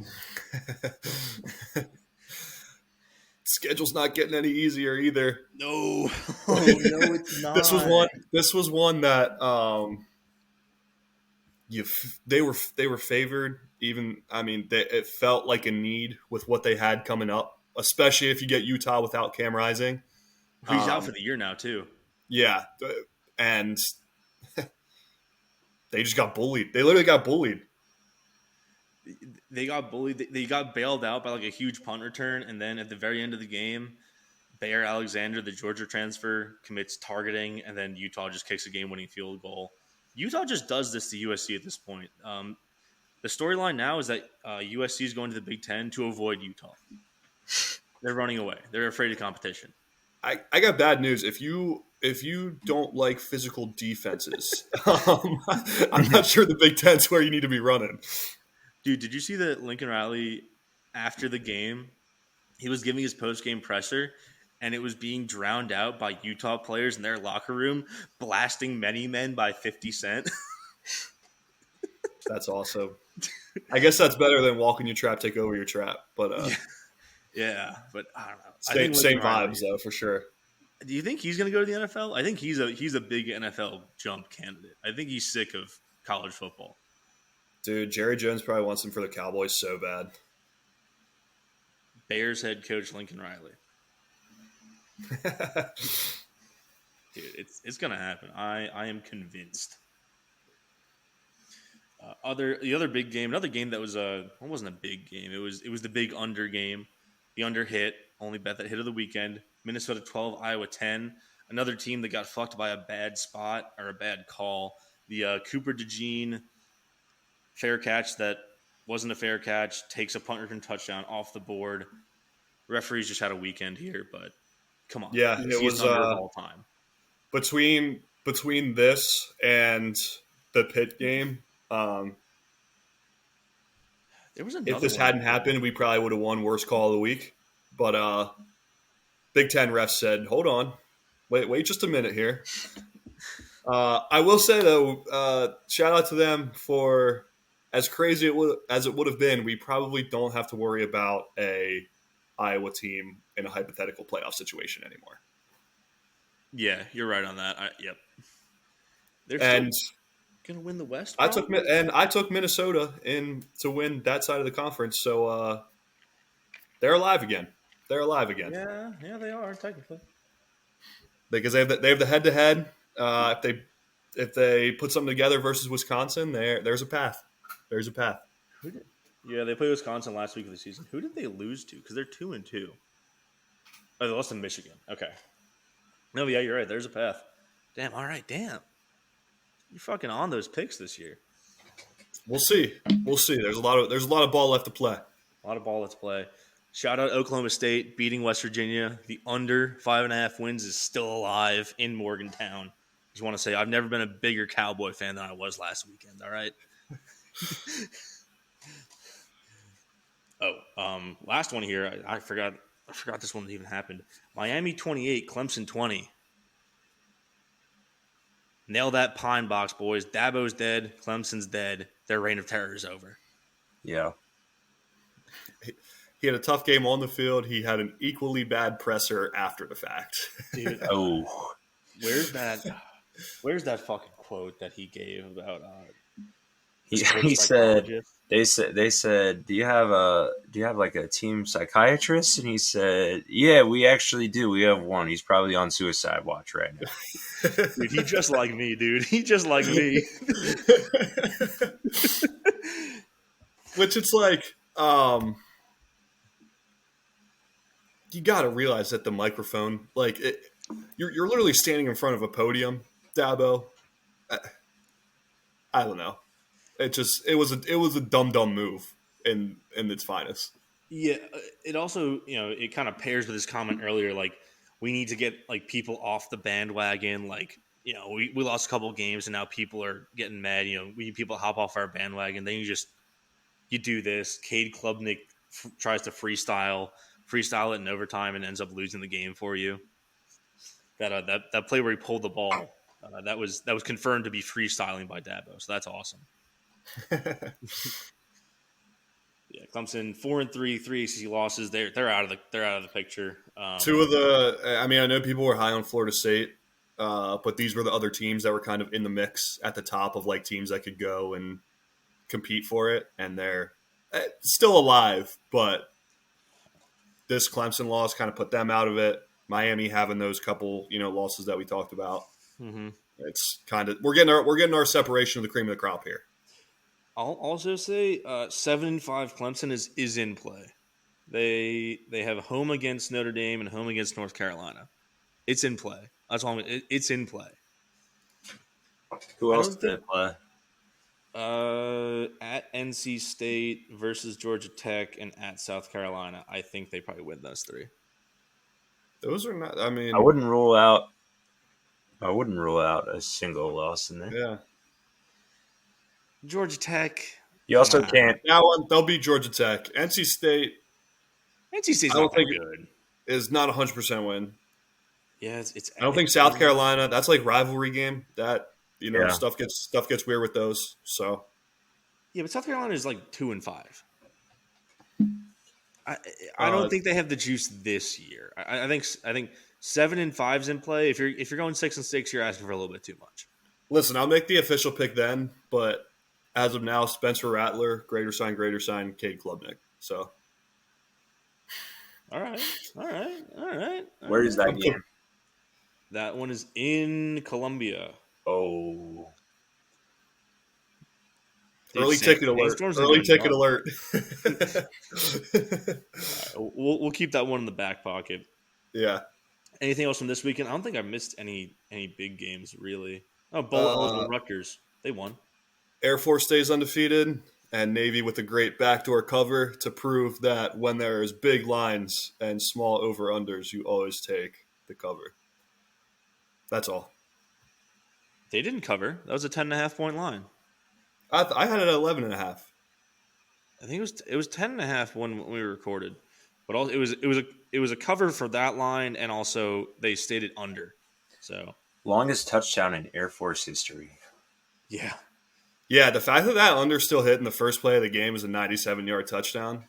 Schedule's not getting any easier either. No. No, it's not. This was one that they were favored. Even it felt like a need with what they had coming up, especially if you get Utah without Cam Rising. He's out for the year now too. Yeah, and they just got bullied. They literally got bullied. They got bullied. They got bailed out by like a huge punt return, and then at the very end of the game, Bayer Alexander, the Georgia transfer, commits targeting, and then Utah just kicks a game-winning field goal. Utah just does this to USC at this point. The storyline now is that USC is going to the Big Ten to avoid Utah. They're running away. They're afraid of competition. I got bad news. If you don't like physical defenses, I'm not sure the Big Ten's where you need to be running. Dude, did you see that Lincoln Riley after the game? He was giving his post-game presser, and it was being drowned out by Utah players in their locker room blasting Many Men by 50 Cent. That's awesome. I guess that's better than walking your trap, take over your trap. But yeah, but I don't know. Same vibes though, for sure. Do you think he's going to go to the NFL? I think he's a big NFL jump candidate. I think he's sick of college football. Dude, Jerry Jones probably wants him for the Cowboys so bad. Bears head coach Lincoln Riley. Dude, it's going to happen. I am convinced. The other big game, another game that was it wasn't a big game. It was the big under game. The under hit, only bet that hit of the weekend. Minnesota 12, Iowa 10. Another team that got fucked by a bad spot or a bad call. The Cooper DeJean fair catch that wasn't a fair catch, takes a punt return touchdown off the board. Referees just had a weekend here, but come on. Yeah, it was all time. Between this and the Pitt game, there was if this hadn't happened, we probably would have won worst call of the week. But Big Ten refs said, "Hold on, wait just a minute here." I will say though, shout out to them for as crazy as it would have been. We probably don't have to worry about a Iowa team in a hypothetical playoff situation anymore. Yeah, you're right on that. Yep. They're and going to win the West. I took Minnesota in to win that side of the conference, so they're alive again. Yeah, they are technically because they have the head to head. If they put something together versus Wisconsin, there's a path. There's a path. Yeah, they played Wisconsin last week of the season. Who did they lose to? Because they're 2-2. Oh, they lost to Michigan. Okay. No, yeah, you're right. There's a path. Damn. All right. Damn. You're fucking on those picks this year. We'll see. We'll see. There's a lot of ball left to play. A lot of ball let's play. Shout out Oklahoma State beating West Virginia. The under 5.5 wins is still alive in Morgantown. Just want to say I've never been a bigger Cowboy fan than I was last weekend. All right. Last one here. I forgot this one even happened. Miami 28, Clemson 20. Nail that pine box, boys. Dabo's dead. Clemson's dead. Their reign of terror is over. Yeah. He had a tough game on the field. He had an equally bad presser after the fact. Dude, Oh. where's that fucking quote that he gave about He said they said do you have like a team psychiatrist? And he said, yeah, we actually do. We have one. He's probably on suicide watch right now. dude, he just like me, dude. He just like me. Which it's like, you got to realize that the microphone, like, you're literally standing in front of a podium, Dabo. I don't know. It was a dumb move in its finest. Yeah, it also, it kind of pairs with his comment earlier, like, we need to get, like, people off the bandwagon. Like, we lost a couple of games and now people are getting mad. We need people to hop off our bandwagon. Then you do this. Cade Klubnik tries to freestyle it in overtime and ends up losing the game for you. That play where he pulled the ball, that was confirmed to be freestyling by Dabo. So that's awesome. Yeah, Clemson 4-3, 3 ACC losses. They're out of the picture. I know people were high on Florida State, but these were the other teams that were kind of in the mix at the top of like teams that could go and compete for it, and they're still alive. But this Clemson loss kind of put them out of it. Miami having those couple losses that we talked about. Mm-hmm. It's kind of we're getting our separation of the cream of the crop here. I'll also say 7-5 Clemson is in play. They have home against Notre Dame and home against North Carolina. It's in play. That's all. It's in play. Who else did play? At NC State versus Georgia Tech and at South Carolina. I think they probably win those three. Those are not. I mean, I wouldn't rule out a single loss in there. Yeah. Georgia Tech. You also can't. That one, they'll beat Georgia Tech. NC State's not that good. Is not a 100% win. Yeah, it's. I don't think South Carolina. That's like rivalry game. That stuff gets weird with those. So. Yeah, but South Carolina is like 2-5. I don't think they have the juice this year. I think 7-5's in play. If you're going 6-6, you're asking for a little bit too much. Listen, I'll make the official pick then, but as of now, Spencer Rattler, greater sign, Cade Klubnik. So, all right. Where is that game? That one is in Columbia. Oh, early ticket alert! We'll keep that one in the back pocket. Yeah. Anything else from this weekend? I don't think I missed any big games really. Oh, bowl eligible Rutgers. They won. Air Force stays undefeated, and Navy with a great backdoor cover to prove that when there is big lines and small over-unders, you always take the cover. That's all. They didn't cover. That was a 10.5 point line. I had it at 11.5. I think it was 10.5 when we recorded, but also it was a cover for that line, and also they stayed it under. So longest touchdown in Air Force history. Yeah. Yeah, the fact that under still hit in the first play of the game is a 97-yard touchdown.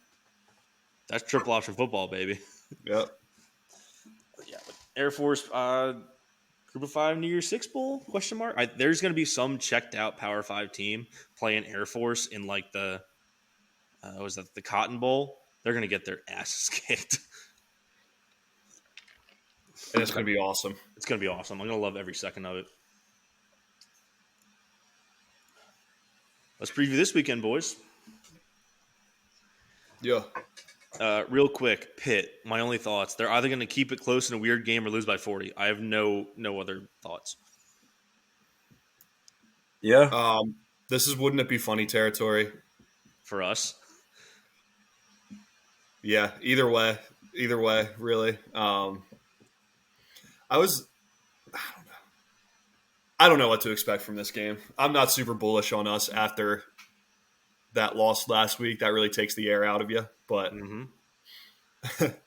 That's triple option football, baby. Yep. Yeah, but Air Force Group of 5 New Year's Six Bowl? ? There's going to be some checked out Power 5 team playing Air Force in like the the Cotton Bowl. They're going to get their asses kicked. And it's going to be awesome. It's going to be awesome. I'm going to love every second of it. Let's preview this weekend, boys. Yeah. Real quick, Pitt, my only thoughts. They're either going to keep it close in a weird game or lose by 40. I have no other thoughts. Yeah. This is wouldn't it be funny territory? for us. Yeah, either way, really. I don't know what to expect from this game. I'm not super bullish on us after that loss last week. That really takes the air out of you. But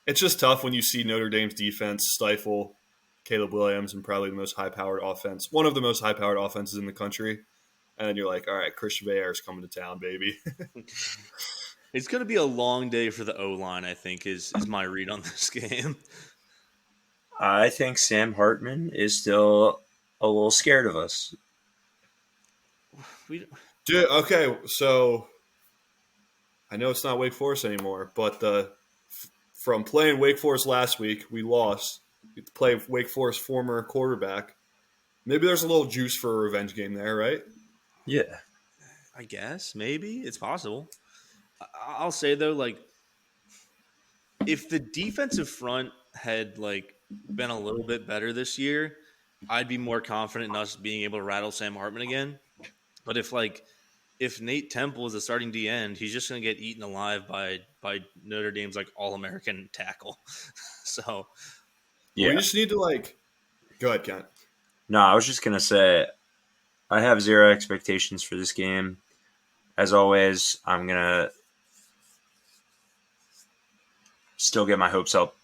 it's just tough when you see Notre Dame's defense stifle Caleb Williams and probably the most high-powered offense, one of the most high-powered offenses in the country. And then you're like, all right, Christian Veilleux is coming to town, baby. It's going to be a long day for the O-line, I think, is my read on this game. I think Sam Hartman is still a little scared of us. We, Dude, okay, so I know it's not Wake Forest anymore, but from playing Wake Forest last week, we lost. We play Wake Forest former quarterback. Maybe there's a little juice for a revenge game there, right? Yeah. I guess, maybe. It's possible. I'll say, though, like, if the defensive front had, like, been a little bit better this year, I'd be more confident in us being able to rattle Sam Hartman again. But if Nate Temple is the starting D end, he's just going to get eaten alive by Notre Dame's, like, All-American tackle. So, Yeah. We just need to, like – go ahead, Kent. No, I was just going to say I have zero expectations for this game. As always, I'm going to still get my hopes up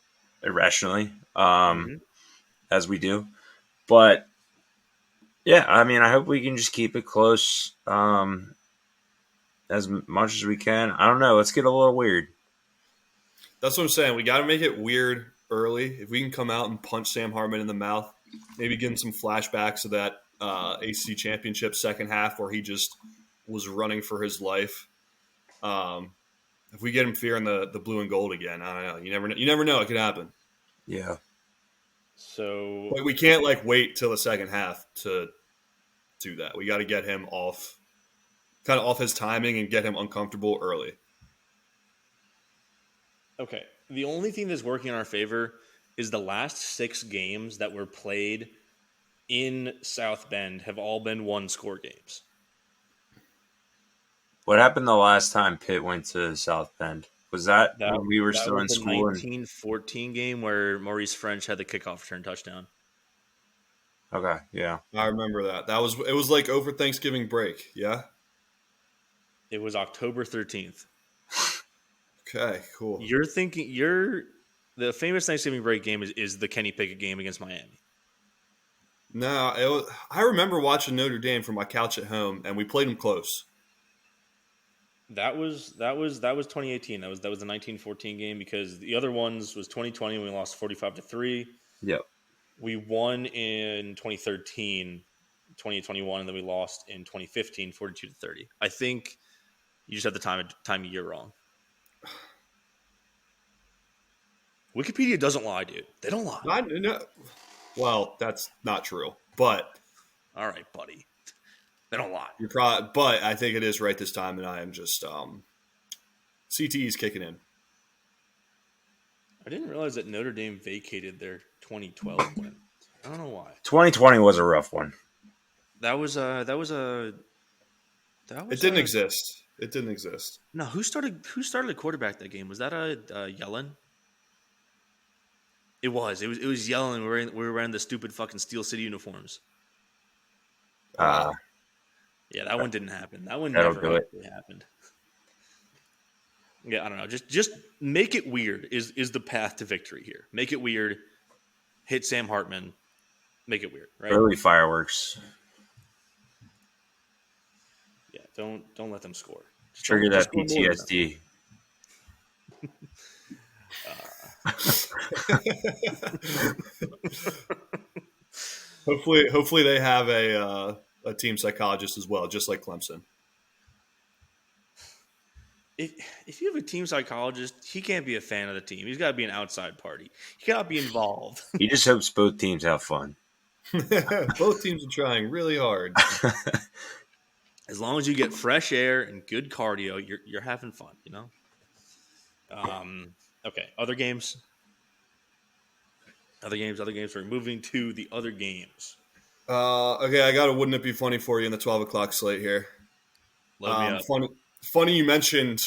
irrationally, as we do. But, yeah, I mean, I hope we can just keep it close as much as we can. I don't know. Let's get a little weird. That's what I'm saying. We got to make it weird early. If we can come out and punch Sam Hartman in the mouth, maybe give him some flashbacks of that ACC championship second half where he just was running for his life. If we get him fearing the blue and gold again, I don't know. You never know. It could happen. Yeah. So But we can't wait till the second half to do that. We got to get him off his timing and get him uncomfortable early. okay. The only thing that's working in our favor is the last 6 games that were played in South Bend have all been 1-score games. What happened the last time Pitt went to South Bend? Was that when we were still in was school? The 1914 game where Maurice French had the kickoff return touchdown. Okay, yeah. I remember that. It was like over Thanksgiving break, yeah? It was October 13th. Okay, cool. You're thinking the famous Thanksgiving break game is the Kenny Pickett game against Miami. No, I remember watching Notre Dame from my couch at home, and we played them close. That was 2018. That was the 1914 game because the other ones was 2020 when we lost 45-3. Yep. We won in 2013, 2021, and then we lost in 2015, 42-30. I think you just have the time of year wrong. Wikipedia doesn't lie, dude. They don't lie. No. Well, that's not true. But All right, buddy. They don't lie. but I think it is right this time, and I am just CTE's kicking in. I didn't realize that Notre Dame vacated their 2012 win. I don't know why. 2020 was a rough one. It didn't exist. It didn't exist. No, who started a quarterback that game? Was that Yellen? It was Yellen. We were wearing the stupid fucking Steel City uniforms. Yeah, that one didn't happen. That one That'll never do it. actually happened. Yeah, I don't know. Just make it weird is the path to victory here. Make it weird. Hit Sam Hartman. Make it weird, right? Early fireworks. Yeah, don't let them score. Just Trigger don't- that just score more than them. Hopefully they have a team psychologist as well, just like Clemson. If you have a team psychologist, he can't be a fan of the team. He's got to be an outside party. He cannot be involved. He just hopes both teams have fun. Both teams are trying really hard. As long as you get fresh air and good cardio, you're having fun, you know? Okay, other games. We're moving to the other games. Okay, I got a wouldn't it be funny for you in the 12 o'clock slate here. Load me up. Funny you mentioned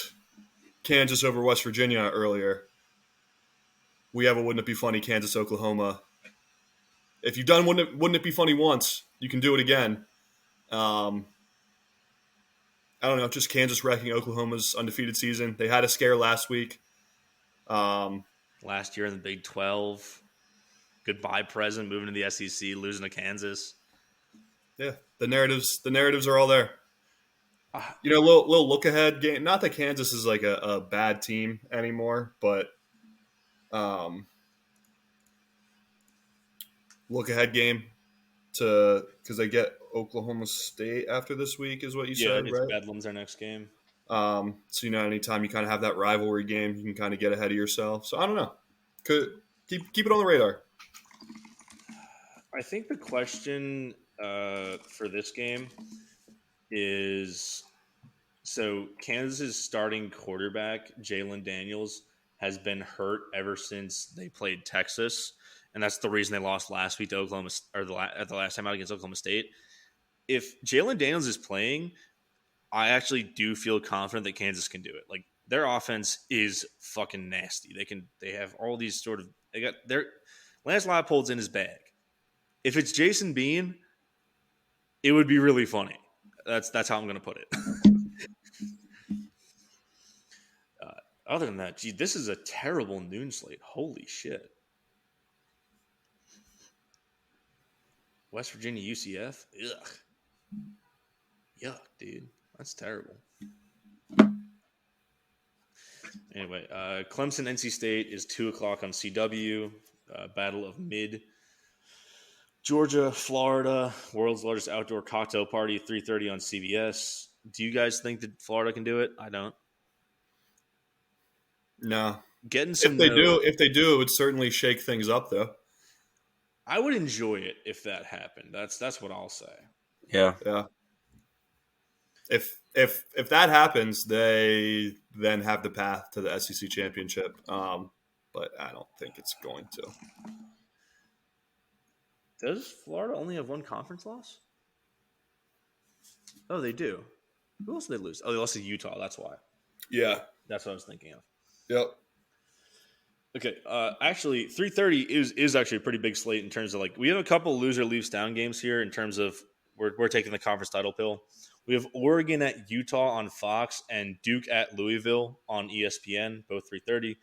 Kansas over West Virginia earlier. We have a Wouldn't It Be Funny Kansas, Oklahoma. If you've done Wouldn't It Be Funny once, you can do it again. I don't know, just Kansas wrecking Oklahoma's undefeated season. They had a scare last week. Last year in the Big 12. Goodbye present, moving to the SEC, losing to Kansas. Yeah, the narratives are all there. Little look ahead game. Not that Kansas is like a bad team anymore, but look ahead game because they get Oklahoma State after this week is what you said, right? Bedlam's their next game. So anytime you kind of have that rivalry game, you can kind of get ahead of yourself. So I don't know. Could keep it on the radar. I think the question for this game is, so Kansas's starting quarterback, Jalen Daniels, has been hurt ever since they played Texas, and that's the reason they lost last week to Oklahoma, or at the last time out against Oklahoma State. If Jalen Daniels is playing, I actually do feel confident that Kansas can do it. Like, their offense is fucking nasty. They have all these sort of, they got their Lance Leipold's in his bag. If it's Jason Bean, it would be really funny. That's how I'm going to put it. Other than that, this is a terrible noon slate. Holy shit. West Virginia, UCF? Ugh. Yuck, dude. That's terrible. Anyway, Clemson, NC State is 2 o'clock on CW. Battle of Mid. Georgia, Florida, world's largest outdoor cocktail party, 3:30 on CBS. Do you guys think that Florida can do it? I don't. No. If they do, it would certainly shake things up, though. I would enjoy it if that happened. That's what I'll say. Yeah. If that happens, they then have the path to the SEC championship. But I don't think it's going to. Does Florida only have one conference loss? Oh, they do. Who else did they lose? Oh, they lost to Utah. That's why. Yeah. That's what I was thinking of. Yep. Okay. Actually, 3:30 is actually a pretty big slate in terms of, like, we have a couple loser leaves down games here in terms of we're taking the conference title pill. We have Oregon at Utah on Fox and Duke at Louisville on ESPN, both 3:30.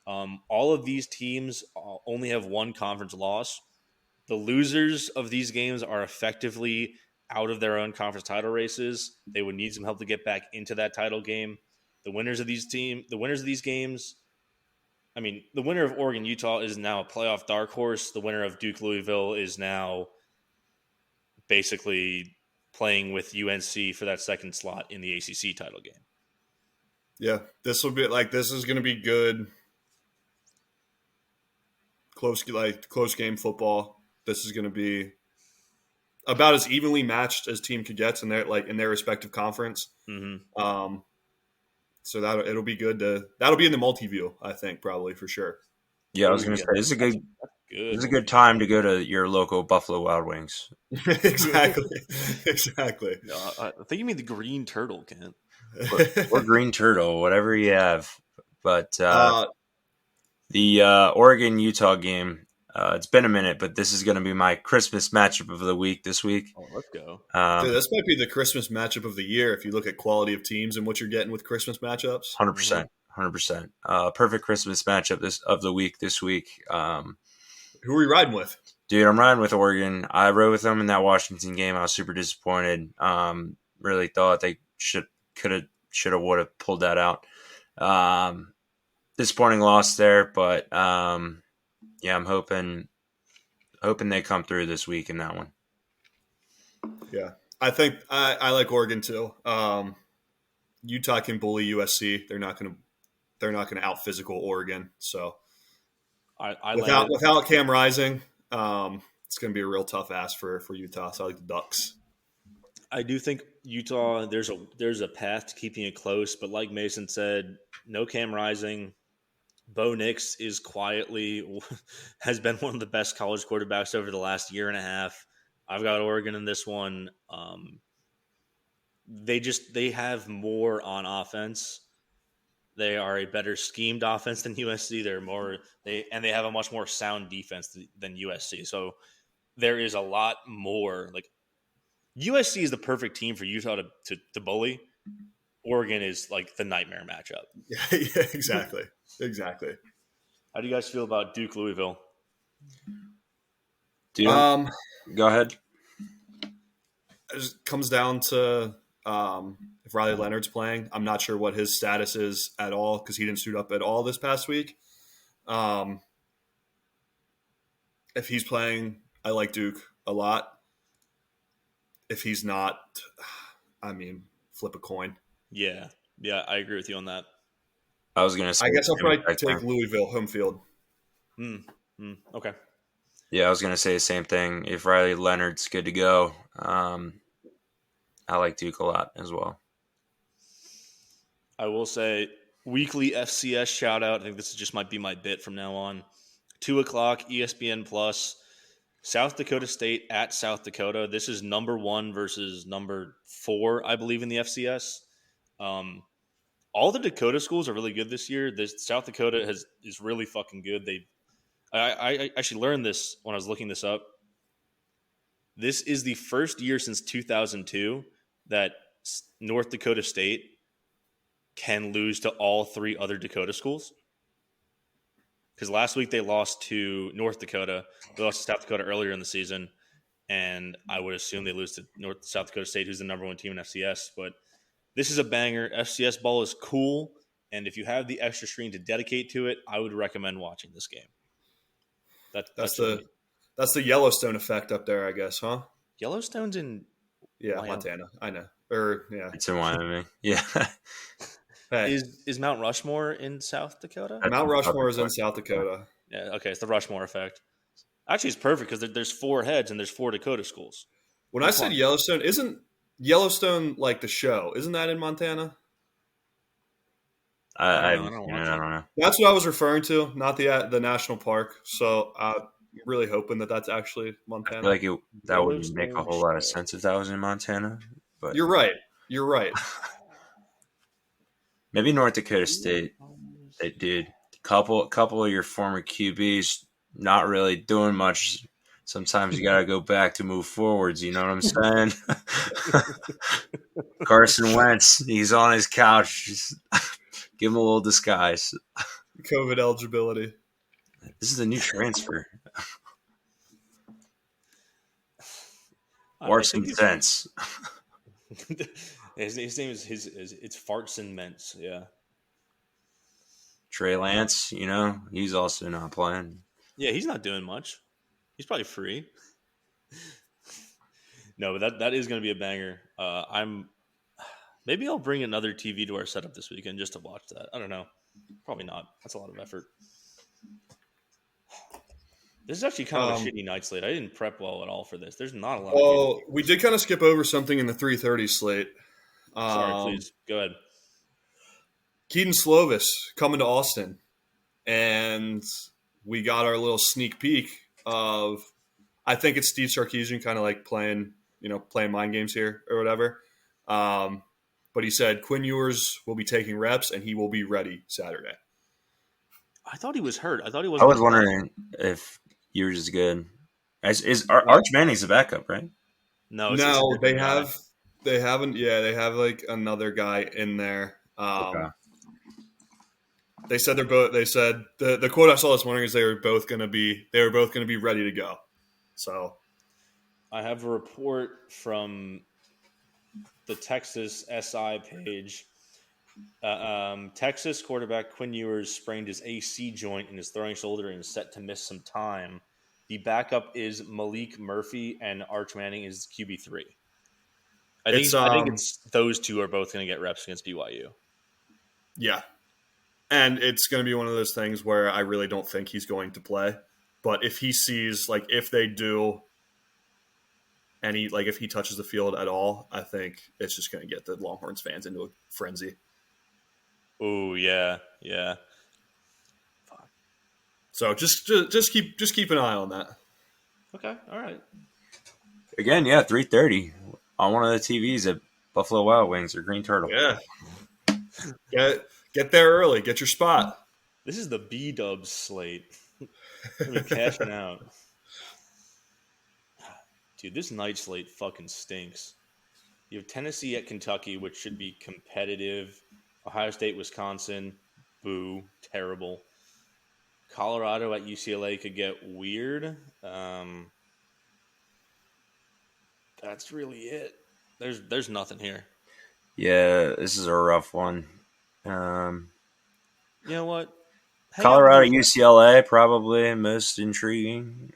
All of these teams only have one conference loss. The losers of these games are effectively out of their own conference title races. They would need some help to get back into that title game. The winners of these games, I mean, the winner of Oregon Utah is now a playoff dark horse. The winner of Duke Louisville is now basically playing with UNC for that second slot in the ACC title game. Yeah, this is going to be good. Close game football. This is going to be about as evenly matched as team could get in their respective conference. Mm-hmm. So it'll be good that'll be in the multi-view, I think, probably for sure. Yeah, I was going to say this is a good time to go to your local Buffalo Wild Wings. Exactly. I think you mean the Green Turtle, Kent. Or Green Turtle, whatever you have. But the Oregon Utah game. It's been a minute, but this is going to be my Christmas matchup of the week this week. Oh, let's go. Dude, this might be the Christmas matchup of the year if you look at quality of teams and what you're getting with Christmas matchups. 100%. 100%. Perfect Christmas matchup of the week this week. Who are we riding with? Dude, I'm riding with Oregon. I rode with them in that Washington game. I was super disappointed. Really thought they should have pulled that out. Disappointing loss there, but yeah, I'm hoping they come through this week in that one. Yeah, I think I like Oregon too. Utah can bully USC. They're not going to out physical Oregon. So without Cam Rising, it's going to be a real tough ask for Utah. So I like the Ducks. I do think Utah, there's a path to keeping it close, but like Mason said, no Cam Rising. Bo Nix has been one of the best college quarterbacks over the last year and a half. I've got Oregon in this one. they have more on offense. They are a better schemed offense than USC. They have a much more sound defense than USC. So there is a lot more. Like USC is the perfect team for Utah to bully. Oregon is like the nightmare matchup. Yeah, exactly. Exactly. How do you guys feel about Duke Louisville? Go ahead. It just comes down to if Riley Leonard's playing. I'm not sure what his status is at all because he didn't suit up at all this past week. If he's playing, I like Duke a lot. If he's not, I mean, flip a coin. Yeah, I agree with you on that. I was gonna say. I guess I'll probably take Louisville home field. Okay. Yeah, I was gonna say the same thing. If Riley Leonard's good to go, I like Duke a lot as well. I will say weekly FCS shout out. I think this just might be my bit from now on. 2:00 ESPN Plus. South Dakota State at South Dakota. This is number 1 versus number 4, I believe, in the FCS. All the Dakota schools are really good this year. South Dakota is really fucking good. I actually learned this when I was looking this up. This is the first year since 2002 that North Dakota State can lose to all 3 other Dakota schools. Because last week they lost to North Dakota. They lost to South Dakota earlier in the season. And I would assume they lose to South Dakota State, who's the number 1 team in FCS. But this is a banger. FCS ball is cool. And if you have the extra screen to dedicate to it, I would recommend watching this game. That's the Yellowstone effect up there, I guess, huh? Yellowstone's in Montana. I know. It's in Wyoming. Yeah. Hey, Is Mount Rushmore in South Dakota? Mount Rushmore is in South Dakota. Yeah, okay, it's the Rushmore effect. Actually, it's perfect because there's 4 heads and there's 4 Dakota schools. When I said Yellowstone, isn't Yellowstone like the show? Isn't that in Montana? I don't know. That's what I was referring to, not the national park. So I'm really hoping that's actually Montana. I feel like that wouldn't make a whole lot of sense if that was in Montana. But You're right. maybe North Dakota State. They did a couple of your former QBs not really doing much. Sometimes you gotta go back to move forwards. You know what I'm saying? Carson Wentz, he's on his couch. Just give him a little disguise. COVID eligibility. This is a new transfer. Orson Sense. His name is it's Farts and Ments. Yeah. Trey Lance, he's also not playing. Yeah, he's not doing much. He's probably free. No, but that is going to be a banger. Maybe I'll bring another TV to our setup this weekend just to watch that. I don't know. Probably not. That's a lot of effort. This is actually kind of a shitty night slate. I didn't prep well at all for this. There's not a lot. Well, we did kind of skip over something in the 3:30 slate. Sorry, please go ahead. Keaton Slovis coming to Austin, and we got our little sneak peek of. I think it's Steve Sarkisian kind of like playing mind games here or whatever. But he said Quinn Ewers will be taking reps and he will be ready Saturday. I thought he was hurt. I was wondering if Ewers is good. Arch Manning's the backup, right? No, they haven't. Yeah, they have like another guy in there. Okay. They said the quote I saw this morning is they were both going to be ready to go. So I have a report from the Texas SI page. Texas quarterback Quinn Ewers sprained his AC joint in his throwing shoulder and is set to miss some time. The backup is Malik Murphy, and Arch Manning is QB3. I think it's those two are both going to get reps against BYU. Yeah. And it's going to be one of those things where I really don't think he's going to play. But if he sees, like, if they do any, like, if he touches the field at all, I think it's just going to get the Longhorns fans into a frenzy. Oh, yeah. Fuck. So just keep an eye on that. Okay, all right. Again, 3:30 on one of the TVs that Buffalo Wild Wings or Green Turtle. Yeah. Get there early. Get your spot. This is the B-dubs slate. We're cashing out. Dude, this night slate fucking stinks. You have Tennessee at Kentucky, which should be competitive. Ohio State, Wisconsin, boo, terrible. Colorado at UCLA could get weird. That's really it. There's nothing here. Yeah, this is a rough one. You know what? Colorado, UCLA, probably most intriguing.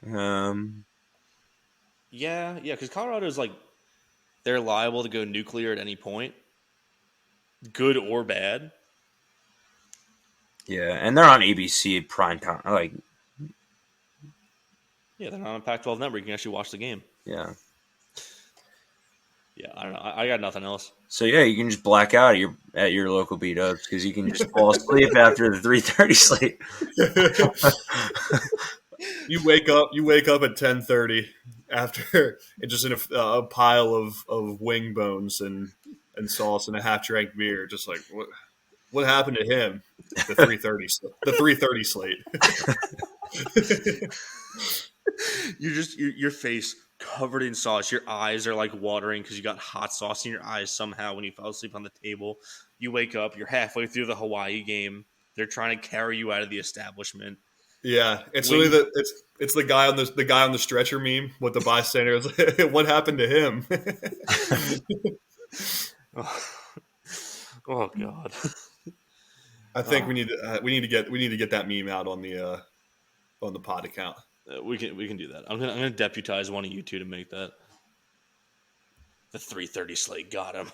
Yeah, because Colorado's like, they're liable to go nuclear at any point, good or bad. Yeah, and they're on ABC prime time. Yeah, they're not on Pac-12 Network. You can actually watch the game. Yeah. Yeah, I don't know. I got nothing else. So yeah, you can just black out at your local B-dubs because you can just fall asleep after the 3:30 sleep. You wake up at 10:30 after it's just in a pile of wing bones and sauce and a half-drank beer. Just like what happened to him? The 3:30 slate. Your face covered in sauce. Your eyes are like watering because you got hot sauce in your eyes somehow when you fell asleep on the table. You wake up. You're halfway through the Hawaii game. They're trying to carry you out of the establishment. Yeah, it's really it's the guy on the stretcher meme with the bystanders. What happened to him? Oh God! I think we need to get that meme out on the pod account. We can do that. I'm gonna deputize one of you two to make that. The 3:30 slate got him.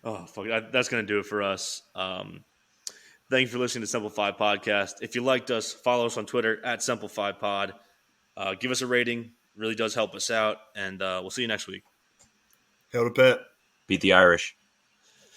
Oh fuck! That's gonna do it for us. Thank you for listening to Simplify Podcast. If you liked us, follow us on Twitter at SimplifyPod. Give us a rating; it really does help us out. And we'll see you next week. Hail to Pitt. Beat the Irish.